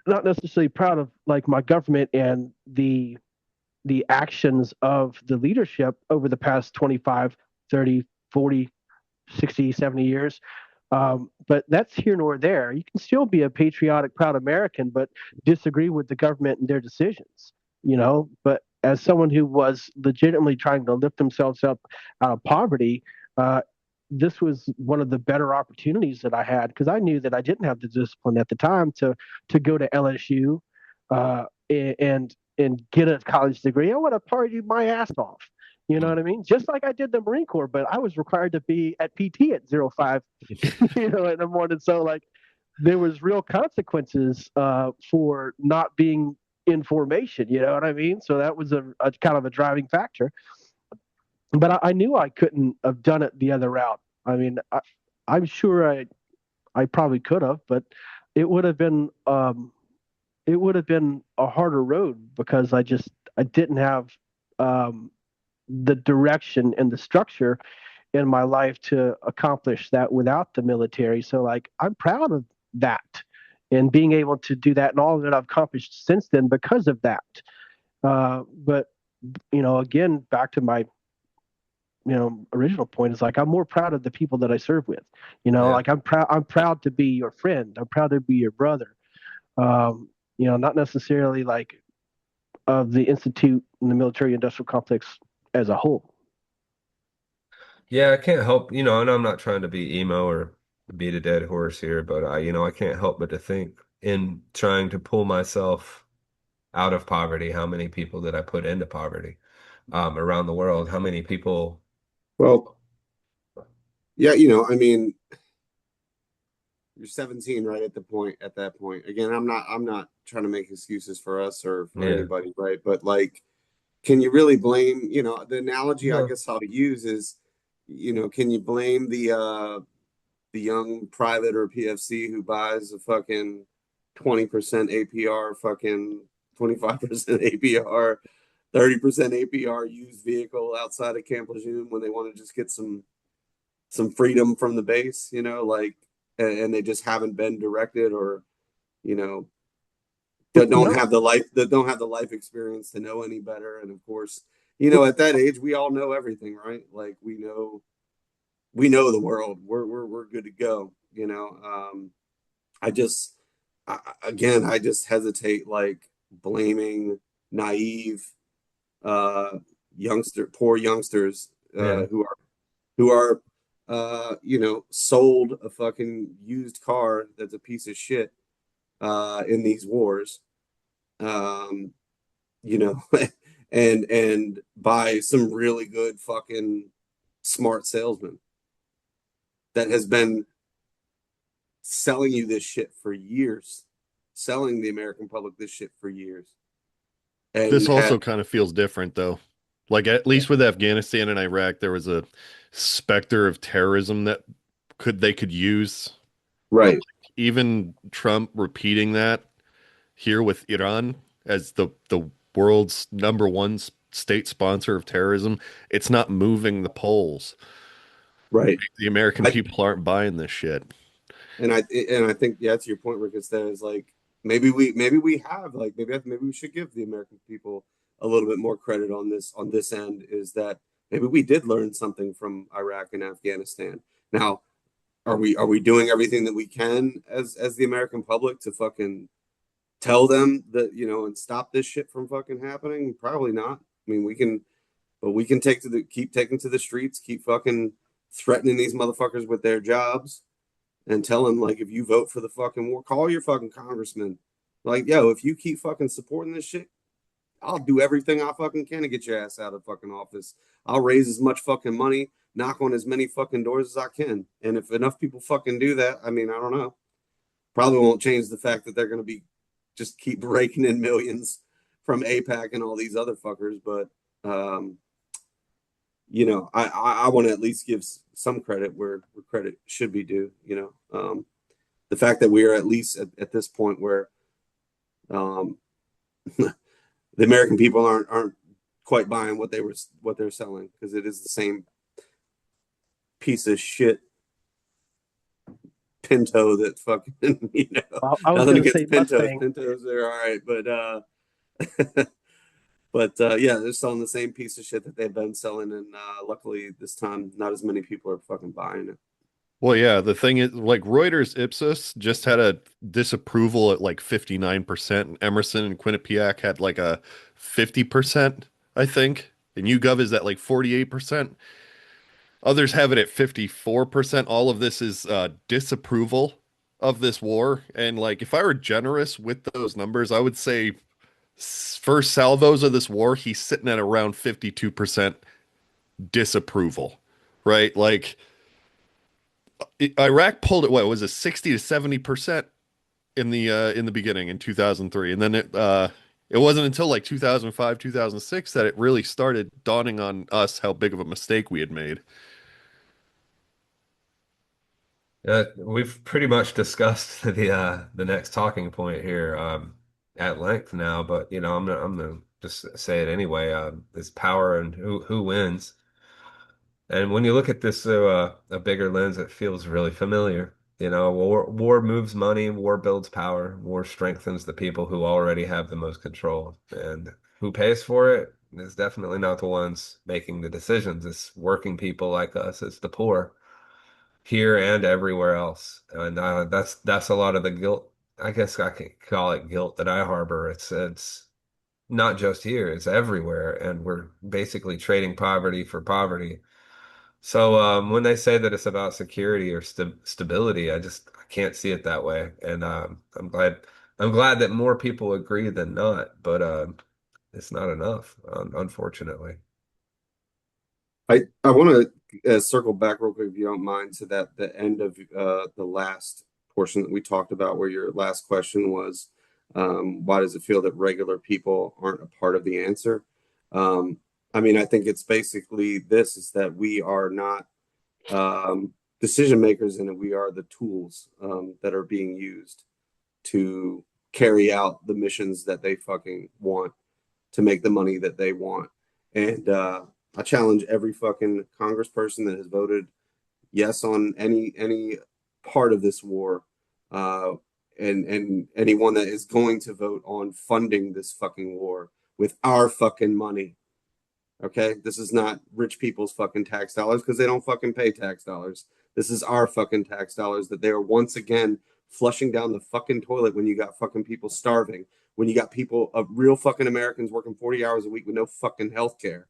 not necessarily proud of like my government and the actions of the leadership over the past 25, 30, 40, 60, 70 years. But that's here nor there. You can still be a patriotic, proud American, but disagree with the government and their decisions, But as someone who was legitimately trying to lift themselves up out of poverty, uh, this was one of the better opportunities that I had because I knew that I didn't have the discipline at the time to go to LSU and get a college degree. I would have partied my ass off. You know what I mean? Just like I did the Marine Corps, but I was required to be at PT at 05, in the morning. So like there was real consequences for not being in formation. You know what I mean? So that was a kind of a driving factor. But I knew I couldn't have done it the other route. I mean, I'm sure I probably could have, but it would have been it would have been a harder road because I didn't have um, the direction and the structure in my life to accomplish that without the military. So like I'm proud of that and being able to do that and all that I've accomplished since then because of that. But again, back to my original point is like I'm more proud of the people that I serve with. Yeah. Like I'm proud to be your friend. I'm proud to be your brother. Not necessarily like of the institute and the military industrial complex as a whole. Yeah, I can't help, and I'm not trying to be emo or beat a dead horse here, but I can't help but to think in trying to pull myself out of poverty, how many people did I put into poverty around the world? How many people? Well, yeah, I mean, you're 17, right? At that point. Again, I'm not trying to make excuses for us or for Yeah, anybody, right? But like, can you really blame, the analogy I no, guess I'll use is, can you blame the young private or PFC who buys a fucking 20% APR, fucking 25% APR, 30% APR used vehicle outside of Camp Lejeune when they want to just get some freedom from the base, like, and they just haven't been directed or, you know, that don't No, have the life experience to know any better. And of course, at that age, we all know everything, right? Like we know the world. We're good to go. I just I just hesitate like blaming naive uh poor youngsters yeah, who are sold a fucking used car that's a piece of shit in these wars, um, you know, and by some really good fucking smart salesman that has been selling you this shit for years, selling the American public this shit for years, and This had also kind of feels different though. Like at least with Afghanistan and Iraq, there was a specter of terrorism that they could use. But right, like, even Trump repeating that here with Iran as the world's number one state sponsor of terrorism, it's not moving the polls. right. The American I people aren't buying this shit. and I think yeah, to your point, Rick, is that is like maybe we have like maybe we should give the American people a little bit more credit on this end. Is that maybe we did learn something from Iraq and Afghanistan. Now, are we doing everything that we can as the American public to fucking tell them that and stop this shit from fucking happening? Probably not. I mean, we can keep taking to the streets, keep fucking threatening these motherfuckers with their jobs and tell them like if you vote for the fucking war, call your fucking congressman. Like, yo, if you keep fucking supporting this shit, I'll do everything I fucking can to get your ass out of fucking office. I'll raise as much fucking money, knock on as many fucking doors as I can. And if enough people fucking do that, I mean, I don't know. Probably won't change the fact that they're gonna be just keep raking in millions from APAC and all these other fuckers, but um, I want to at least give some credit where credit should be due. The fact that we are at least at this point where um, the American people aren't quite buying what they're selling because it is the same piece of shit Pinto that fucking I was nothing going to against say Mustang. Pintos are all right, but yeah, they're selling the same piece of shit that they've been selling, and luckily this time not as many people are fucking buying it. Well, yeah, the thing is, like Reuters Ipsos just had a disapproval at like 59%, and Emerson and Quinnipiac had like a 50%, I think. And YouGov is at like 48%. Others have it at 54%. All of this is disapproval of this war. And like, if I were generous with those numbers, I would say first salvos of this war, he's sitting at around 52% disapproval, right? Like, Iraq pulled it, what was it, 60 to 70% in the beginning in 2003. And then it wasn't until like 2005, 2006 that it really started dawning on us how big of a mistake we had made. We've pretty much discussed the next talking point here at length now, but I'm gonna just say it anyway. Is power and who wins. And when you look at this through a bigger lens, it feels really familiar. War moves money, war builds power, war strengthens the people who already have the most control. And who pays for it is definitely not the ones making the decisions. It's working people like us, it's the poor here and everywhere else. And that's a lot of the guilt. I guess I can call it guilt that I harbor. It's not just here, it's everywhere. And we're basically trading poverty for poverty. So when they say that it's about security or stability, I can't see it that way. And I'm glad that more people agree than not, but it's not enough, unfortunately. I want to circle back real quick, if you don't mind, to the end of the last portion that we talked about, where your last question was, why does it feel that regular people aren't a part of the answer? Um, I mean, I think it's basically this: is that we are not decision makers, and we are the tools that are being used to carry out the missions that they fucking want, to make the money that they want. And I challenge every fucking congressperson that has voted yes on any part of this war, uh, and anyone that is going to vote on funding this fucking war with our fucking money. Okay, this is not rich people's fucking tax dollars because they don't fucking pay tax dollars. This is our fucking tax dollars that they are once again flushing down the fucking toilet when you got fucking people starving, when you got people of real fucking Americans working 40 hours a week with no fucking health care.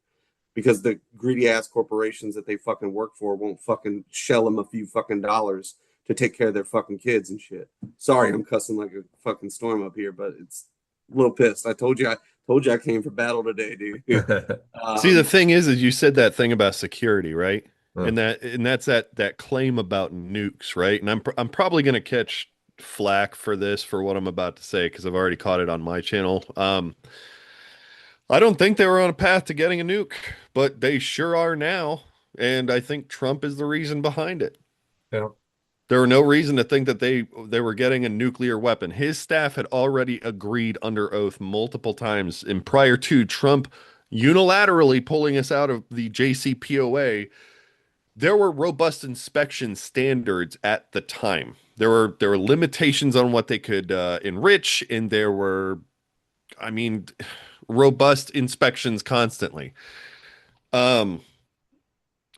because the greedy ass corporations that they fucking work for won't fucking shell them a few fucking dollars to take care of their fucking kids and shit. Sorry, I'm cussing like a fucking storm up here, but it's a little pissed. I told you I came for battle today, dude. See, the thing is you said that thing about security, right? Huh. And that's that claim about nukes, right? And I'm probably gonna catch flack for this for what I'm about to say because I've already caught it on my channel. I don't think they were on a path to getting a nuke, but they sure are now, and I think Trump is the reason behind it. Yeah. There were no reason to think that they were getting a nuclear weapon. His staff had already agreed under oath multiple times, and prior to Trump unilaterally pulling us out of the JCPOA, there were robust inspection standards at the time. There were limitations on what they could enrich, and there were, I mean, robust inspections constantly. Um,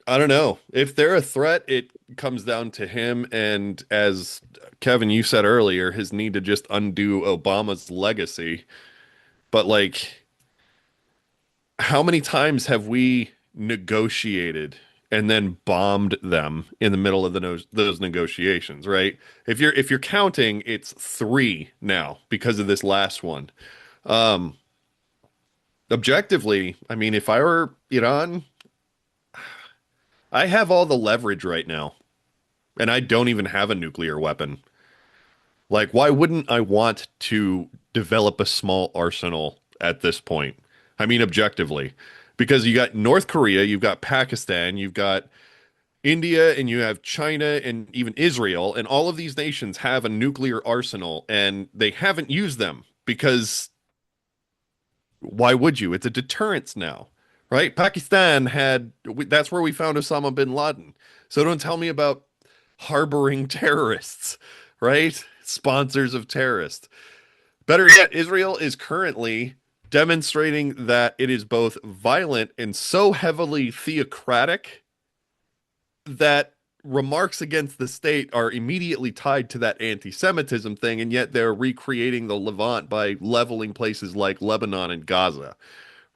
I don't know. If they're a threat, it comes down to him and, as Kevin, you said earlier, his need to just undo Obama's legacy. But like, how many times have we negotiated and then bombed them in the middle of those negotiations, right? If you're counting, it's three now because of this last one. Um, Objectively, I mean, if I were Iran, I have all the leverage right now, and I don't even have a nuclear weapon. Like, why wouldn't I want to develop a small arsenal at this point? I mean, objectively, because you got North Korea, you've got Pakistan, you've got India, and you have China and even Israel, and all of these nations have a nuclear arsenal, and they haven't used them because why would you? It's a deterrence now, right? Pakistan that's where we found Osama bin Laden. So don't tell me about harboring terrorists, right? Sponsors of terrorists. Better yet, Israel is currently demonstrating that it is both violent and so heavily theocratic that remarks against the state are immediately tied to that anti-Semitism thing, and yet they're recreating the Levant by leveling places like Lebanon and Gaza,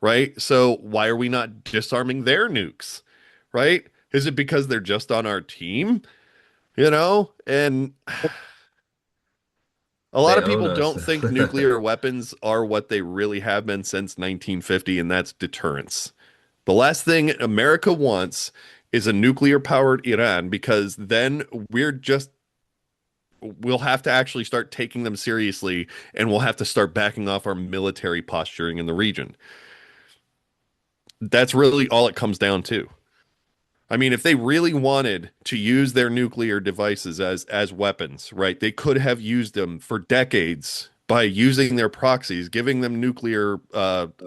right? So why are we not disarming their nukes, right? Is it because they're just on our team? And a lot They of own people us. don't think nuclear weapons are what they really have been since 1950, and that's deterrence. The last thing America wants is a nuclear powered Iran because then we'll have to actually start taking them seriously and we'll have to start backing off our military posturing in the region. That's really all it comes down to. I mean, if they really wanted to use their nuclear devices as weapons, right? They could have used them for decades by using their proxies, giving them nuclear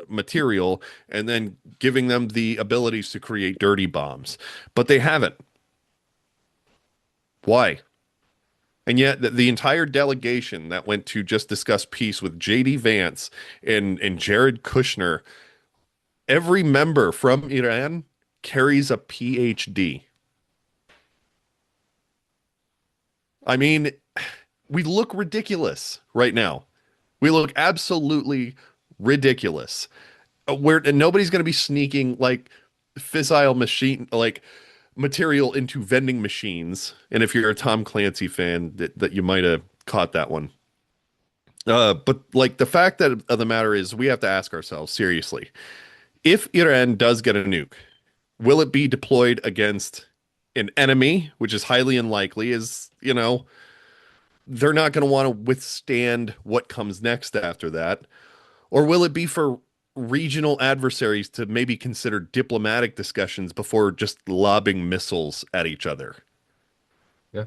material, and then giving them the abilities to create dirty bombs. But they haven't. Why? And yet, the entire delegation that went to just discuss peace with J.D. Vance and Jared Kushner, every member from Iran carries a PhD. I mean, we look ridiculous right now. We look absolutely ridiculous. And nobody's going to be sneaking like fissile machine like material into vending machines. And if you're a Tom Clancy fan, that you might have caught that one. But like the fact of the matter is, we have to ask ourselves seriously: if Iran does get a nuke, will it be deployed against an enemy, which is highly unlikely? They're not going to want to withstand what comes next after that. Or will it be for regional adversaries to maybe consider diplomatic discussions before just lobbing missiles at each other? Yeah.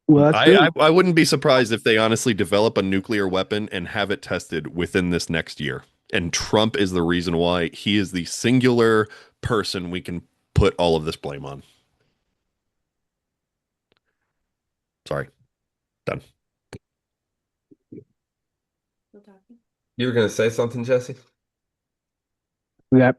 Well, that's really I wouldn't be surprised if they honestly develop a nuclear weapon and have it tested within this next year. And Trump is the reason why. He is the singular person we can put all of this blame on. Sorry. Done. You were gonna say something, Jesse? yeah.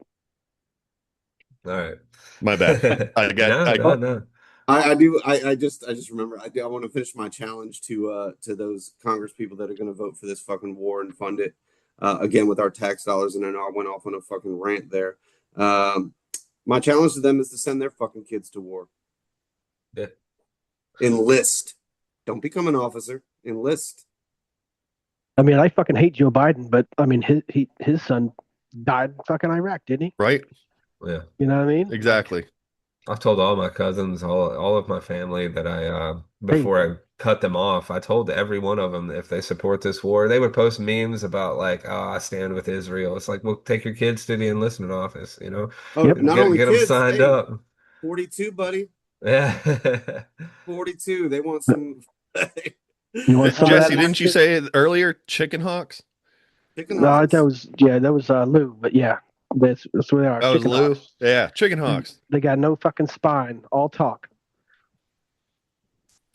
All right. My bad. No. I just remember I want to finish my challenge to those Congress people that are going to vote for this fucking war and fund it. again with our tax dollars. And I know I went off on a fucking rant there. My challenge to them is to send their fucking kids to war. Yeah. Enlist. Don't become an officer. Enlist. I mean, I fucking hate Joe Biden, but I mean, his son died in fucking Iraq, didn't he? Right? Yeah. You know what I mean? Exactly. I've told all my cousins, all of my family that Hey, before I cut them off, I told every one of them that if they support this war, they would post memes about like, oh, I stand with Israel. It's like, well, take your kids to the enlistment office, you know, Oh, yep. and not only get them kids. signed Hey, up. 42, buddy. Yeah. 42. They want some. You want some of Jesse, that? didn't you say it earlier? Chicken hawks? Chicken No, hawks. that was Lou, but yeah, that's what they are. That was Chicken Lou? hawks. Yeah, chicken hawks. They got no fucking spine, all talk.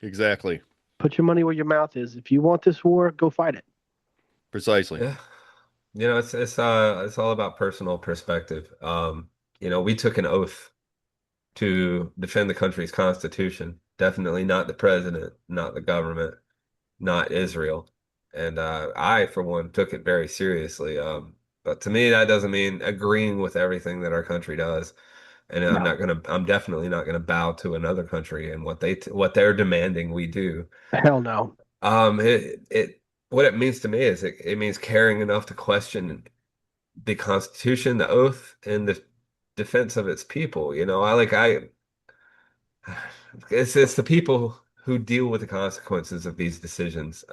Exactly. Put your money where your mouth is. If you want this war, go fight it. Precisely. Yeah. You know, it's all about personal perspective. You know, we took an oath to defend the country's constitution. Definitely not the president, not the government, not Israel. And I, for one, took it very seriously. But to me, that doesn't mean agreeing with everything that our country does. And No. I'm definitely not gonna bow to another country and what they're demanding we do. Hell no. What it means to me is it means caring enough to question the Constitution, the oath, and the defense of its people. You know, it's the people who deal with the consequences of these decisions.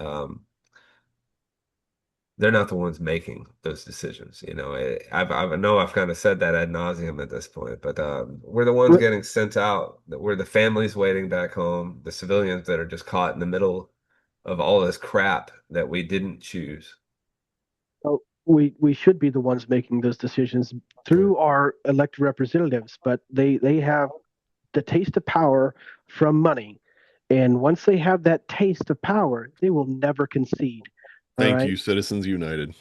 They're not the ones making those decisions. You know, I know I've kind of said that ad nauseum at this point, but we're the ones getting sent out. We're the families waiting back home, the civilians that are just caught in the middle of all this crap that we didn't choose. Oh, we should be the ones making those decisions through our elected representatives, but they have the taste of power from money. And once they have that taste of power, they will never concede. All Thank right. you, Citizens United.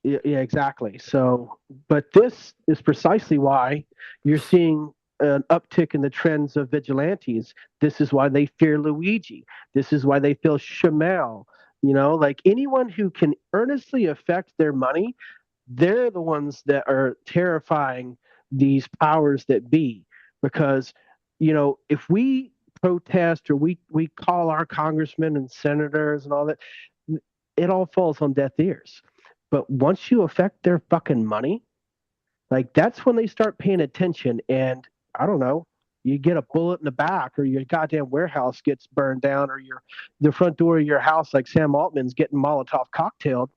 Yeah, exactly. So, but this is precisely why you're seeing an uptick in the trends of vigilantes. This is why they fear Luigi. This is why they feel Shamel. You know, like anyone who can earnestly affect their money, they're the ones that are terrifying these powers that be. Because, you know, if we protest or we call our congressmen and senators and all that, it all falls on deaf ears. But once you affect their fucking money, like that's when they start paying attention. And I don't know, you get a bullet in the back, or your goddamn warehouse gets burned down, or the front door of your house, like Sam Altman's getting Molotov cocktailed.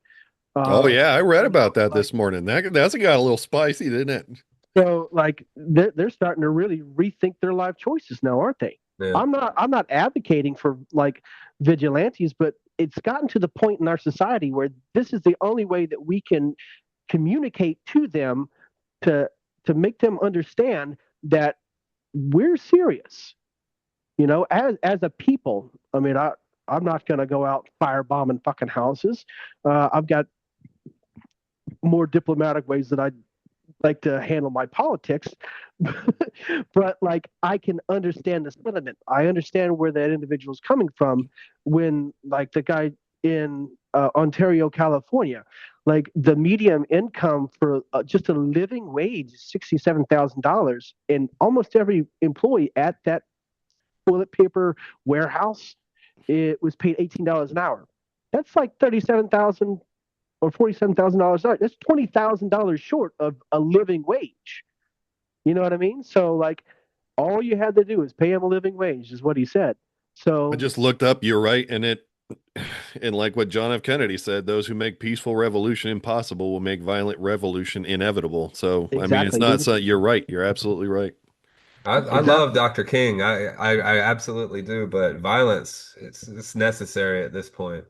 Oh yeah, I read You know, about that like this morning. That's got a little spicy, didn't it? so, like they're starting to really rethink their life choices now, aren't they? Yeah. I'm not advocating for like vigilantes, but it's gotten to the point in our society where this is the only way that we can communicate to them to make them understand that we're serious. You know, as a people. I mean, I'm not going to go out firebombing fucking houses. I've got more diplomatic ways that I like to handle my politics. But like I can understand the sentiment. I understand where that individual is coming from when like the guy in Ontario, California, like the median income for just a living wage is $67,000, and almost every employee at that toilet paper warehouse, it was paid $18 an hour. That's like 37,000 or $47,000. That's $20,000 short of a living wage. You know what I mean? So like, all you had to do is pay him a living wage, is what he said. I So just looked up, you're right, and like what John F. Kennedy said, those who make peaceful revolution impossible will make violent revolution inevitable. So I mean, it's exactly, not dude. so you're right. You're absolutely right. I love Exactly. Dr. King. I absolutely do, but violence it's necessary at this point.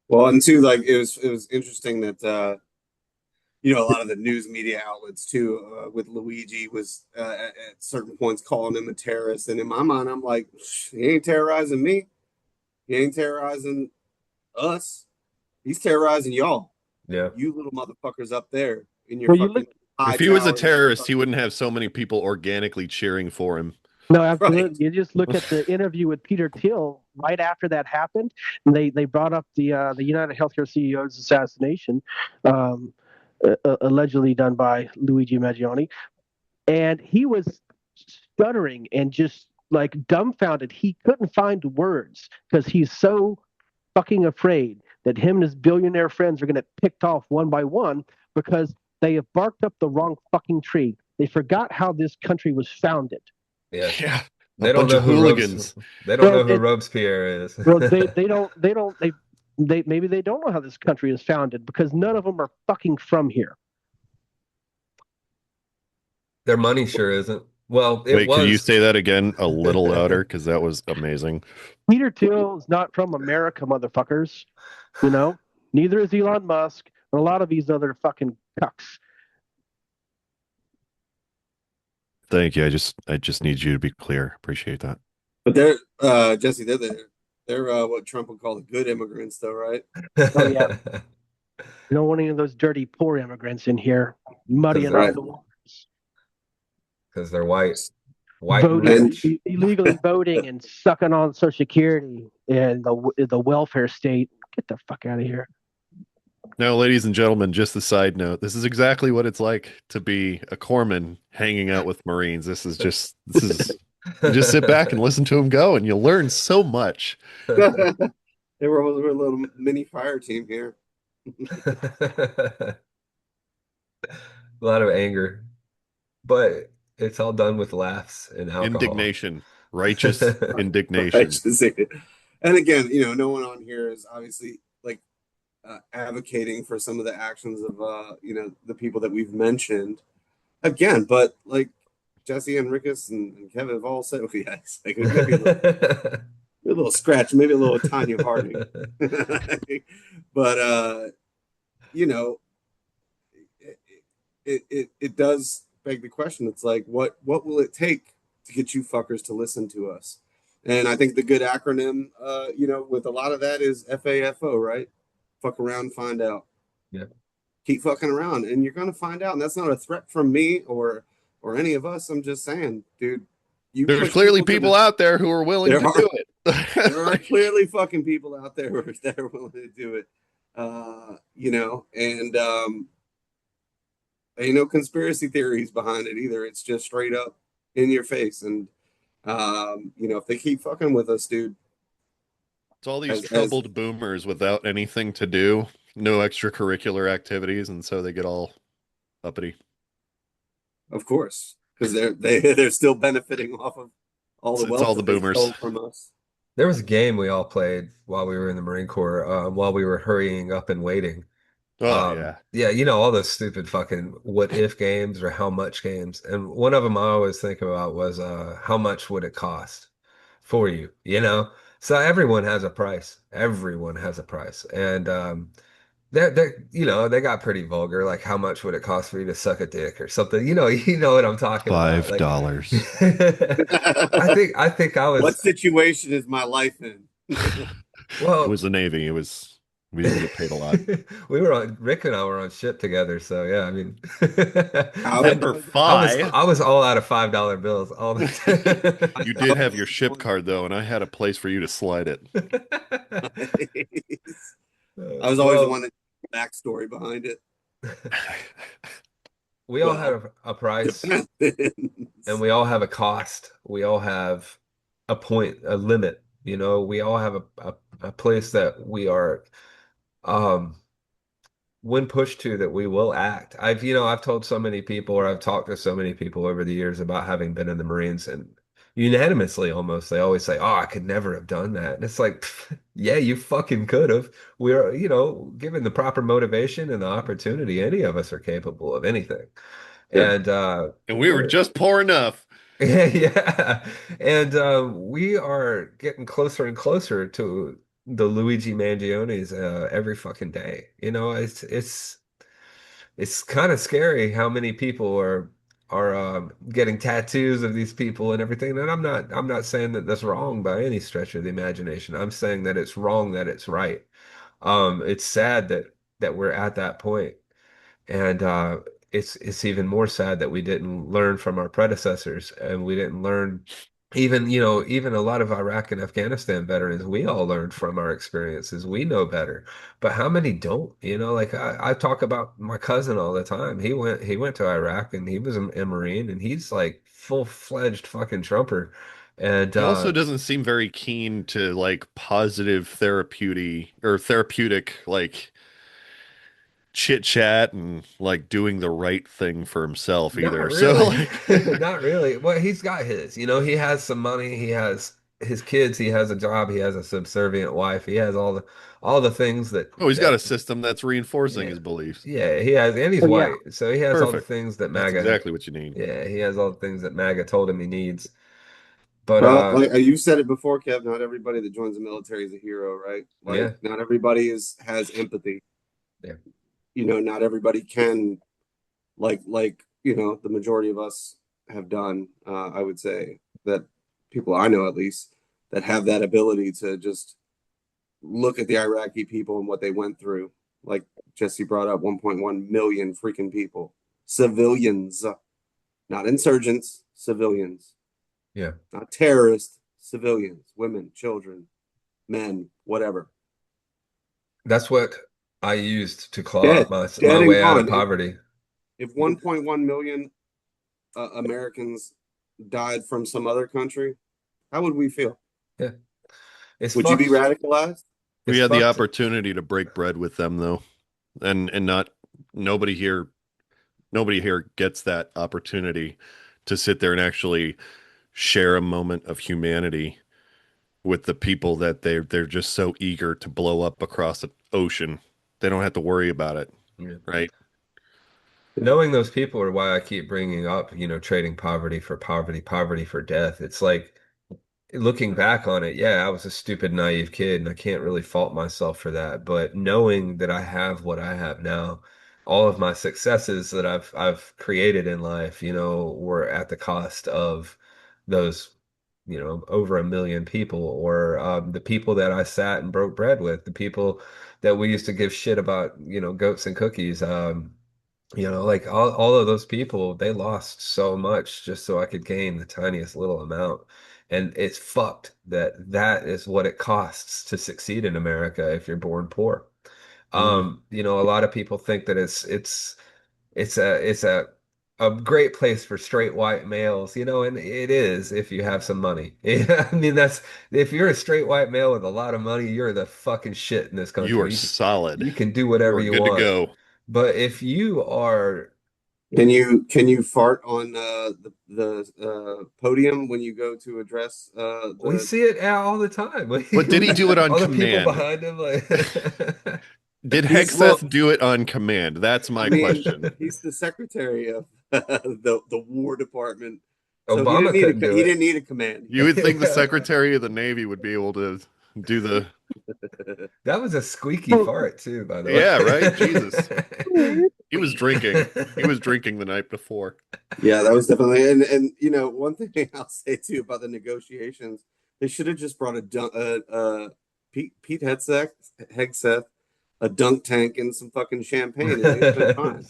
Well, and two, like it was interesting that you know, a lot of the news media outlets too, with Luigi was at certain points calling him a terrorist, and in my mind, I'm like, he ain't terrorizing me. He ain't terrorizing us. He's terrorizing y'all. Yeah. You little motherfuckers up there in your Well, you fucking look. high If he was a towers. terrorist, he wouldn't have so many people organically cheering for him. No, Right. absolutely. You just look at the interview with Peter Thiel right after that happened, and they brought up the United Healthcare CEO's assassination, um, allegedly done by Luigi Maggioni, and he was stuttering and just like dumbfounded. He couldn't find words because he's so fucking afraid that him and his billionaire friends are going to get picked off one by one because they have barked up the wrong fucking tree. They forgot how this country was founded. Yes. Yeah. A They don't bunch know of who Robes hooligans. they don't Bro, know who Robespierre is. bro, they maybe they don't know how this country is founded because none of them are fucking from here. Their money sure isn't. Well, it Wait, could you was. say that again a little louder? Because that was amazing. Peter Thiel is not from America, motherfuckers. You know, neither is Elon Musk and a lot of these other fucking cucks. Thank you. I just need you to be clear. Appreciate that. But they're Jesse, they're what Trump would call the good immigrants, though, right? Oh yeah, you don't want any of those dirty poor immigrants in here Because muddying they're up Right. the waters, because they're white and voting And rich. illegally voting and sucking on Social Security and the welfare state. Get the fuck out of here. Now, ladies and gentlemen, just a side note. This is exactly what it's like to be a corpsman hanging out with Marines. This is you just sit back and listen to them go, and you'll learn so much. we're a little mini fire team here. A lot of anger, but it's all done with laughs and alcohol. Indignation, righteous Right. indignation. And again, no one on here is obviously like advocating for some of the actions of the people that we've mentioned again, but like Jesse and Rickus and Kevin have all said, okay, yes, like maybe a little scratch, maybe a little Tanya Harding, but you know, it does beg the question. It's like, what will it take to get you fuckers to listen to us? And I think the good acronym, with a lot of that is FAFO, right? Fuck around, find out. Yeah. Keep fucking around, and you're gonna find out. And that's not a threat from me or any of us. I'm just saying, dude, you There's push clearly to people out there who are willing there to are do there are it. clearly fucking people out there that are willing to do it. And ain't no conspiracy theories behind it either. It's just straight up in your face. And if they keep fucking with us, dude, It's all these as troubled boomers without anything to do, no extracurricular activities, and so they get all uppity. of course, because they're still benefiting off of all the It's wealth all the that they boomers. stole from us. There was a game we all played while we were in the Marine Corps, while we were hurrying up and waiting. Oh yeah. Yeah, all those stupid fucking what if games or how much games. And one of them I always think about was how much would it cost for you, you know? So everyone has a price. Everyone has a price. And they got pretty vulgar, like how much would it cost for you to suck a dick or something. You know what I'm talking about. Like $5. I think I What was situation is my life in? It well was the Navy. We didn't get paid a lot. Rick and I were on ship together, so yeah, I mean How I, Number I was five. I was all out of $5 bills all the You did have your ship card though, and I had a place for you to slide it. time. I was always the one Well, that backstory behind it. we all Well, have a price and depends. we all have a cost. We all have a point, a limit. We all have a place that we are um when pushed to that we will act. I've told so many people or I've talked to so many people over the years about having been in the Marines and unanimously almost they always say, "Oh, I could never have done that." And it's like, yeah, you fucking could have. We're, given the proper motivation and the opportunity, any of us are capable of anything. Yeah. And And we were we're just poor enough. yeah. And we are getting closer and closer to the Luigi Mangionis every fucking day. It's kind of scary how many people are getting tattoos of these people and everything. And I'm not saying that that's wrong by any stretch of the imagination. I'm saying that it's wrong that it's right. It's sad that we're at that point. And it's even more sad that we didn't learn from our predecessors and we didn't learn even, you know, even a lot of Iraq and Afghanistan veterans, we all learned from our experiences. We know better. But how many don't? You know, like I talk about my cousin all the time. He went to Iraq and he was a Marine and he's like full-fledged fucking Trumper. And He also doesn't seem very keen to like positive therapeutic like chit chat and like doing the right thing for himself not either. So really. like Not really. Well, he's got his, you know, he has some money, he has his kids, he has a job, he has a subservient wife, he has all the things that oh, he's got that a system that's reinforcing yeah. his beliefs. Yeah, he has, and he's Well, yeah, white, so he has all the Perfect. things that That's MAGA, exactly what you need. yeah, he has all the things that MAGA told him he needs. But Well, like you said it before, Kev, not everybody that joins the military is a hero, right? Like yeah, not everybody is has empathy. yeah, You know, not everybody can like you know the majority of us have done. I would say that people I know at least that have that ability to just look at the Iraqi people and what they went through. Like Jesse brought up, 1.1 million freaking people, civilians, not insurgents, civilians, yeah. not terrorists, civilians, women, children, men, whatever, That's what I used to claw dead, up my dead and way out of gone. poverty. If 1.1 million Americans died from some other country, how would we feel? Yeah, it's Would you be fucked. radicalized? We It's had the fucked. opportunity to break bread with them though. And not nobody here nobody here gets that opportunity to sit there and actually share a moment of humanity with the people that they're just so eager to blow up across the ocean. They don't have to worry about it, Yeah. right? Knowing those people are why I keep bringing up, you know, trading poverty for poverty, poverty for death. It's like looking back on it, yeah, I was a stupid, naive kid, and I can't really fault myself for that. But knowing that I have what I have now, all of my successes that I've created in life, you know, were at the cost of those, you know, over a million people, or the people that I sat and broke bread with, the people that we used to give shit about, you know, goats and cookies. You know, like all of those people, they lost so much just so I could gain the tiniest little amount. And it's fucked that that is what it costs to succeed in America if you're born poor. Mm. You know, a lot of people think that it's a great place for straight white males, you know, and it is if you have some money. Yeah, I mean that's if you're a straight white male with a lot of money, you're the fucking shit in this You are country. solid. You can do You whatever are you good to want. go. But if you are Can you fart on the podium when you go to address We the? see it all the time. But did he do it on All the people command? behind him, like Did He's well. Hegseth do it on command? That's I my mean, question. he's the secretary of the War Department, so Obama couldn't do he it. didn't need a command. You would think the Secretary of the Navy would be able to do the, That was a squeaky fart too, by yeah, right? Jesus. the He was drinking. He was drinking the night before. Yeah, that was definitely and you know one thing I'll say too about the negotiations, they should have just brought Pete Hegseth a dunk tank and some fucking champagne, and they'd have been way. fine.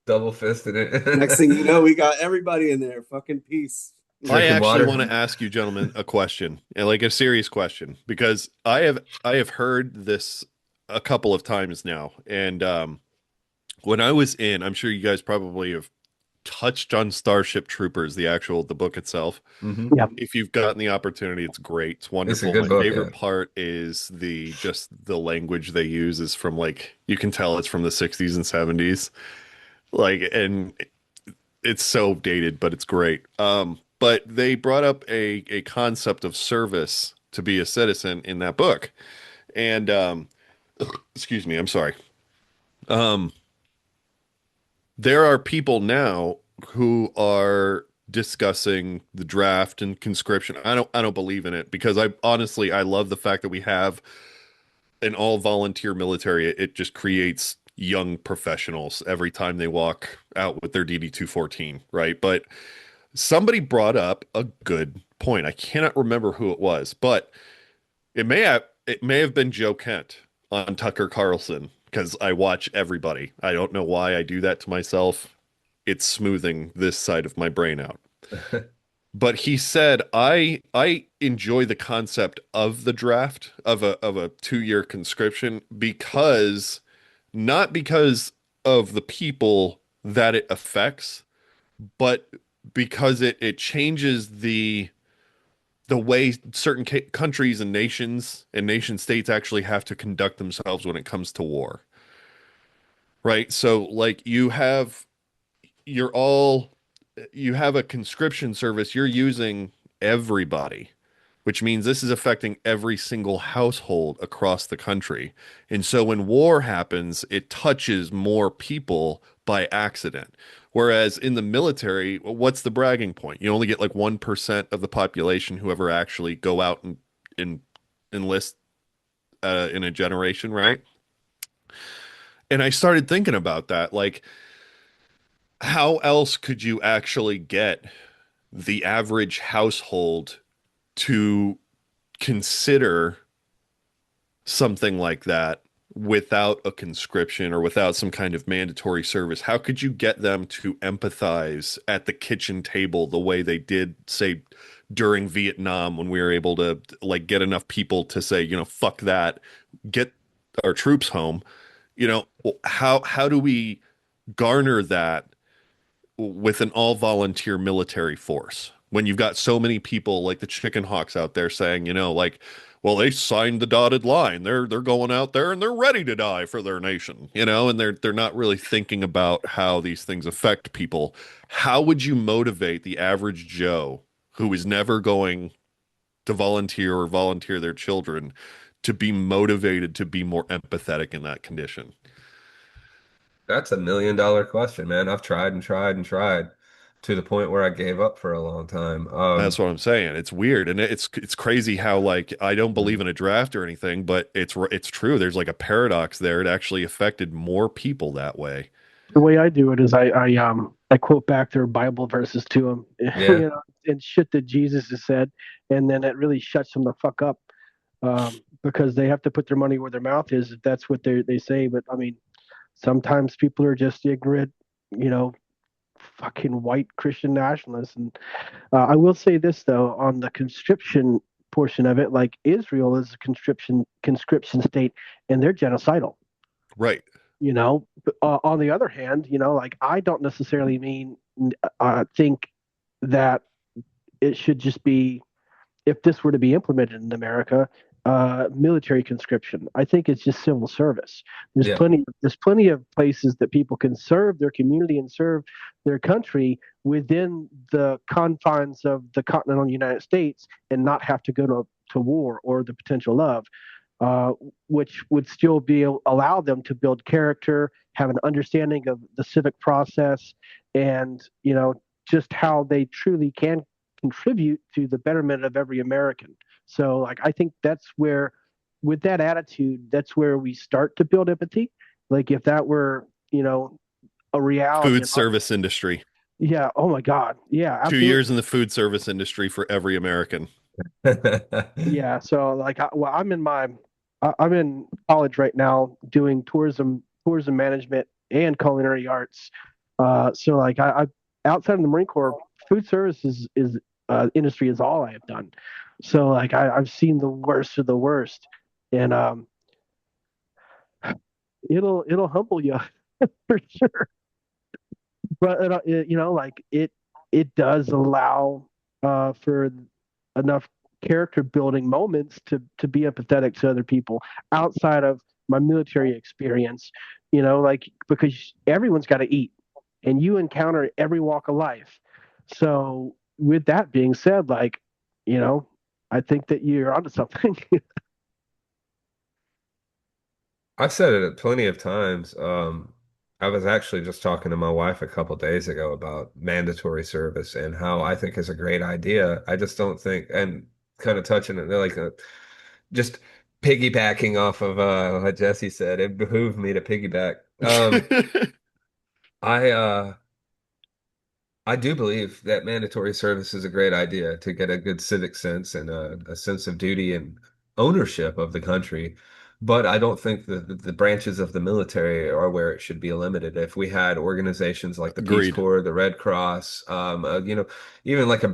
Double fisted Next thing you know, it. we got everybody in there, fucking peace. I Drinking actually want to water. ask you gentlemen a question, and like a serious question, because I have heard this a couple of times now. And when I was in, I'm sure you guys probably have touched on Starship Troopers, the book itself. Hmm. yeah. If you've gotten the opportunity, it's great. It's It's a wonderful. good My book, yeah. favorite part is the language they use is from like you can tell it's from the 60s and 70s. Like, and it's so dated, but it's great. But they brought up a concept of service to be a citizen in that book. And excuse me, I'm sorry. Um, there are people now who are discussing the draft and conscription. I don't believe in it because I love the fact that we have an all volunteer military. It just creates young professionals every time they walk out with their DD-214, right? But somebody brought up a good point. I cannot remember who it was, but it may have been Joe Kent on Tucker Carlson because I watch everybody. I don't know why I do that to myself. It's smoothing this side of my brain out. But he said, I enjoy the concept of the draft of a 2-year conscription because not because of the people that it affects, but because it changes the way certain countries and nation states actually have to conduct themselves when it comes to war. Right? So like you're all you have a conscription service, you're using everybody, which means this is affecting every single household across the country. And so when war happens, it touches more people by accident. Whereas in the military, what's the bragging point? You only get like 1% of the population who ever actually go out and enlist in a generation, right? And I started thinking about that. Like, how else could you actually get the average household to consider something like that without a conscription or without some kind of mandatory service? How could you get them to empathize at the kitchen table the way they did, say, during Vietnam when we were able to like get enough people to say, fuck that, get our troops home? How do we garner that with an all volunteer military force when you've got so many people like the chicken hawks out there saying, like, well, they signed the dotted line. They're going out there and they're ready to die for their nation, and they're not really thinking about how these things affect people. How would you motivate the average Joe who is never going to volunteer or volunteer their children to be motivated to be more empathetic in that condition? That's $1 million question, man. I've tried and tried and tried to the point where I gave up for a long time. That's what I'm saying. It's weird, and it's crazy how like I don't believe in a draft or anything, but it's true. There's like a paradox there. It actually affected more people that way. The way I do it is I quote back their Bible verses to them, Yeah, and shit that Jesus has said, and then it really shuts them the fuck up, because they have to put their money where their mouth is if that's what they say. But I mean, sometimes people are just ignorant, you know, fucking white Christian nationalists. And I will say this though, on the conscription portion of it, like Israel is a conscription state, and they're genocidal. Right. But, on the other hand, like I don't necessarily think that it should just be, if this were to be implemented in America, military conscription. I think it's just civil service. There's yeah. plenty of places that people can serve their community and serve their country within the confines of the continental United States and not have to go to war or the potential of, which would still allow them to build character, have an understanding of the civic process, and just how they truly can contribute to the betterment of every American. So, like, I think that's where, with that attitude, that's where we start to build empathy. Like, if that were, a reality. Food service industry. Yeah. Oh my God. Yeah. 2 years Absolutely. in the food service industry for every American. Yeah. So, like, I'm in college right now doing tourism management and culinary arts. So, like, I outside of the Marine Corps, food service is industry is all I have done. So, like, I've seen the worst of the worst, and it'll humble you for sure. But like it does allow for enough character building moments to be empathetic to other people outside of my military experience. Like, because everyone's got to eat, and you encounter every walk of life. So, with that being said, like, I think that you're onto something. I've said it plenty of times. I was actually just talking to my wife a couple days ago about mandatory service and how I think is a great idea. I just don't think, and kind of touching it, like just piggybacking off of what Jesse said, it behooved me to piggyback. I I do believe that mandatory service is a great idea to get a good civic sense and a sense of duty and ownership of the country. But I don't think the branches of the military are where it should be limited. If we had organizations like the Peace Agreed. Corps, the Red Cross, even like a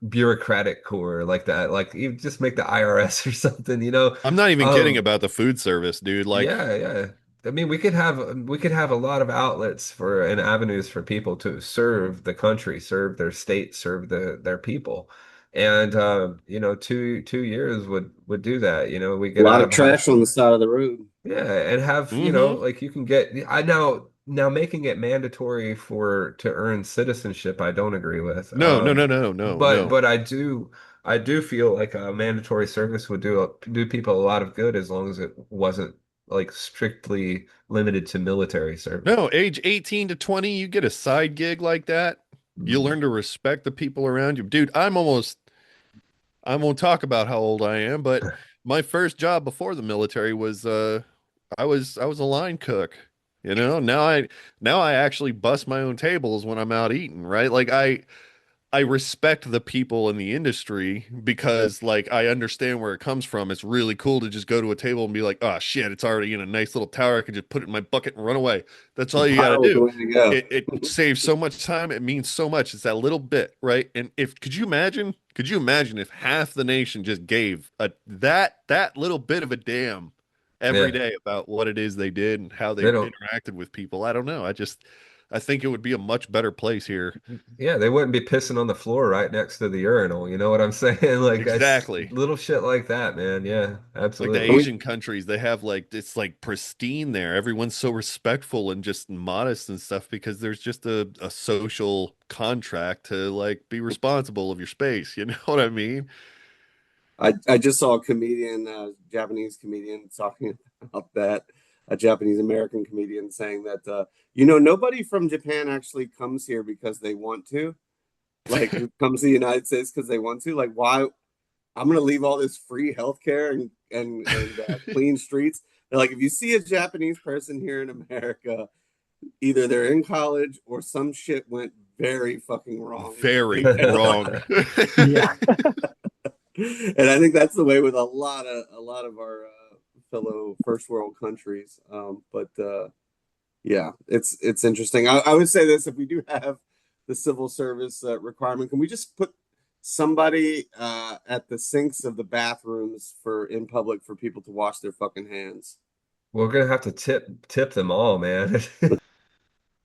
bureaucratic corps like that, like you just make the IRS or something. I'm not even kidding Um, about the food service, dude. Like, yeah, yeah. I mean, we could have a lot of outlets for and avenues for people to serve the country, serve their state, serve their people. And 2 years would do that. We A get lot out of of high trash on the school. side of the road. Yeah, and have, mm-hmm. like you can get I now making it mandatory to earn citizenship, I don't agree with. No, no, no, no, no, But no. I do feel like a mandatory service would do people a lot of good as long as it wasn't like strictly limited to military service. No, age 18 to 20, you get a side gig like that. You Mm. learn to respect the people around you. Dude, I won't talk about how old I am, but my first job before the military was I was a line cook. Now I actually bust my own tables when I'm out eating, right? Like I respect the people in the industry because like I understand where it comes from. It's really cool to just go to a table and be like, oh shit, it's already in a nice little tower. I can just put it in my bucket and run away. That's all you got to Pile is the do. way to go. It saves so much time. It means so much. It's that little bit, right? And if could you imagine if half the nation just gave that little bit of a damn every Yeah, day about what it is they did and how they they don't. interacted with people? I don't know. I think it would be a much better place here. Yeah, they wouldn't be pissing on the floor right next to the urinal. You know what I'm saying? Like Exactly. little shit like that, man. Yeah, Like the And absolutely. we Asian countries, they have like it's like pristine there. Everyone's so respectful and just modest and stuff because there's just a social contract to like be responsible of your space. You know what I mean? I just saw a comedian, Japanese comedian, talking about that. A Japanese American comedian saying that nobody from Japan actually comes here because they want to. Like comes to the United States because they want to. Like why? I'm gonna leave all this free healthcare and clean streets. They're like, if you see a Japanese person here in America, either they're in college or some shit went very fucking wrong and they Very came back. wrong. Yeah. And I think that's the way with a lot of our fellow first world countries. But yeah, it's interesting. I would say this: if we do have the civil service requirement, can we just put somebody at the sinks of the bathrooms for in public for people to wash their fucking hands? We're gonna have to tip them all, man.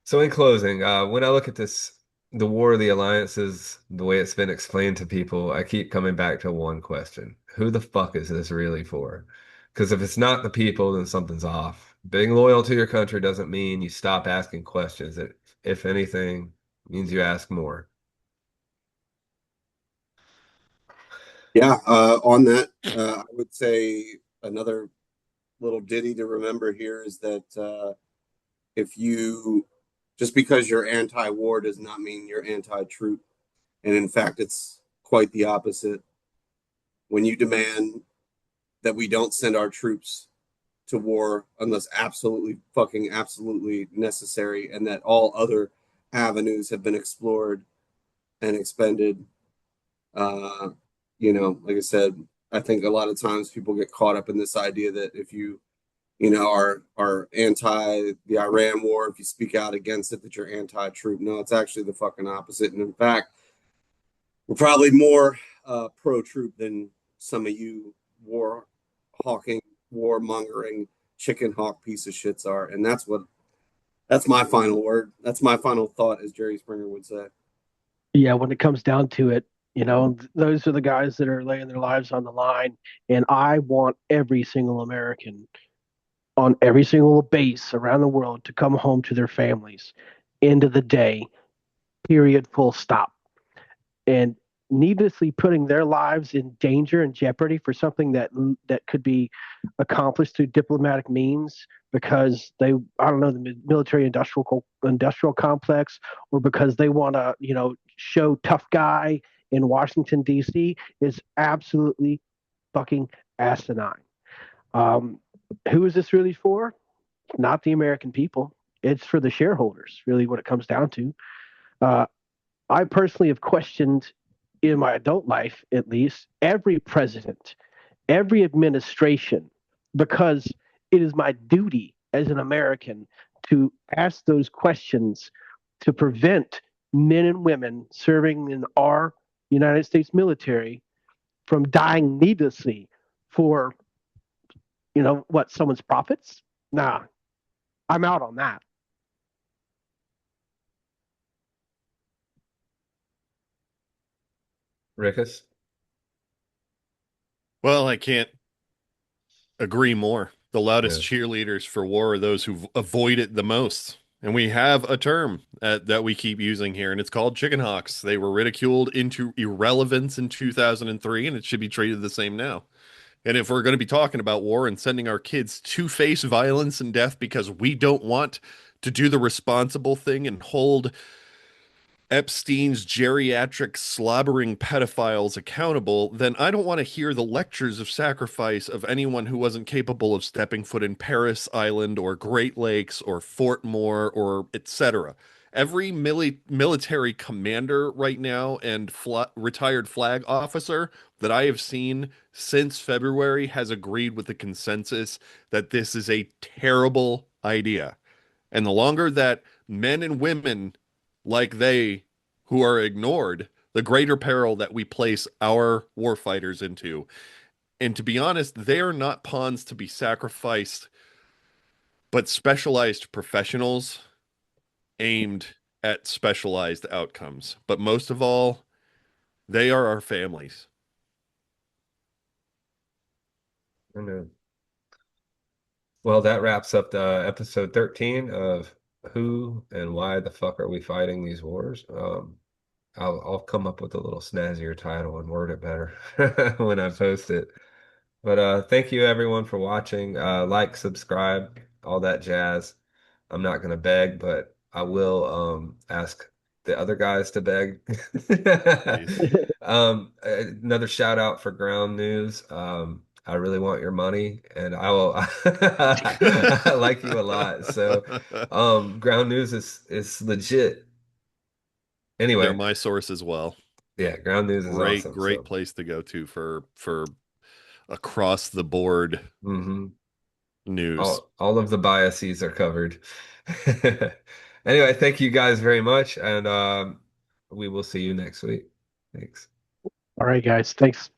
So in closing, when I look at the War of the Alliances, the way it's been explained to people, I keep coming back to one question. Who the fuck is this really for? Because if it's not the people, then something's off. Being loyal to your country doesn't mean you stop asking questions. It, if anything, means you ask more. Yeah. On that, I would say another little ditty to remember here is that if you just because you're anti-war does not mean you're anti-troop, and in fact, it's quite the opposite. When you demand that we don't send our troops to war unless absolutely necessary, and that all other avenues have been explored and expended. Uh, like I said, I think a lot of times people get caught up in this idea that if you are anti the Iran war, if you speak out against it, that you're anti-troop. No, it's actually the fucking opposite. And in fact, we're probably more pro-troop than some of you war hawking, war mongering, chicken hawk piece of shits are. And that's my final word. That's my final thought, as Jerry Springer would say. Yeah, when it comes down to it, those are the guys that are laying their lives on the line. And I want every single American on every single base around the world to come home to their families. End of the day, period, full stop. And needlessly putting their lives in danger and jeopardy for something that could be accomplished through diplomatic means because they I don't know the military industrial complex or because they want to show tough guy in Washington D.C. is absolutely fucking asinine. Um, who is this really for? Not the American people. It's for the shareholders, really, what it comes down to. Uh, I personally have questioned in my adult life, at least, every president, every administration because it is my duty as an American to ask those questions to prevent men and women serving in our United States military from dying needlessly for, what, someone's profits? Nah, I'm out on that. Rickus? Well, I can't agree more. The Yeah. loudest cheerleaders for war are those who avoid it the most. And we have a term that we keep using here, and it's called chicken hawks. They were ridiculed into irrelevance in 2003, and it should be treated the same now. And if we're going to be talking about war and sending our kids to face violence and death because we don't want to do the responsible thing and hold Epstein's geriatric slobbering pedophiles accountable, then I don't want to hear the lectures of sacrifice of anyone who wasn't capable of stepping foot in Paris Island or Great Lakes or Fort Moore or etc. Every military commander right now and retired flag officer that I have seen since February has agreed with the consensus that this is a terrible idea. And the longer that men and women like they who are ignored, the greater peril that we place our warfighters into. And to be honest, they are not pawns to be sacrificed, but specialized professionals aimed at specialized outcomes. But most of all, they are our families. I know. Well, that wraps up the episode 13 of Who and Why the Fuck Are We Fighting These Wars? I'll come up with a little snazzier title and word it better when I post it. But thank you everyone for watching. Like, subscribe, all that jazz. I'm not gonna beg, but I will ask the other guys to beg. Please. Another shout out for Ground News. I really want your money, and I will. I like you a lot. So, Ground News is legit. They're Anyway, my source as well. yeah, Ground News is Great, awesome. great So, place to go to for across the board mhm. news. All of the biases are covered. Anyway, thank you guys very much, and we will see you next week. Thanks. All right, guys. Thanks.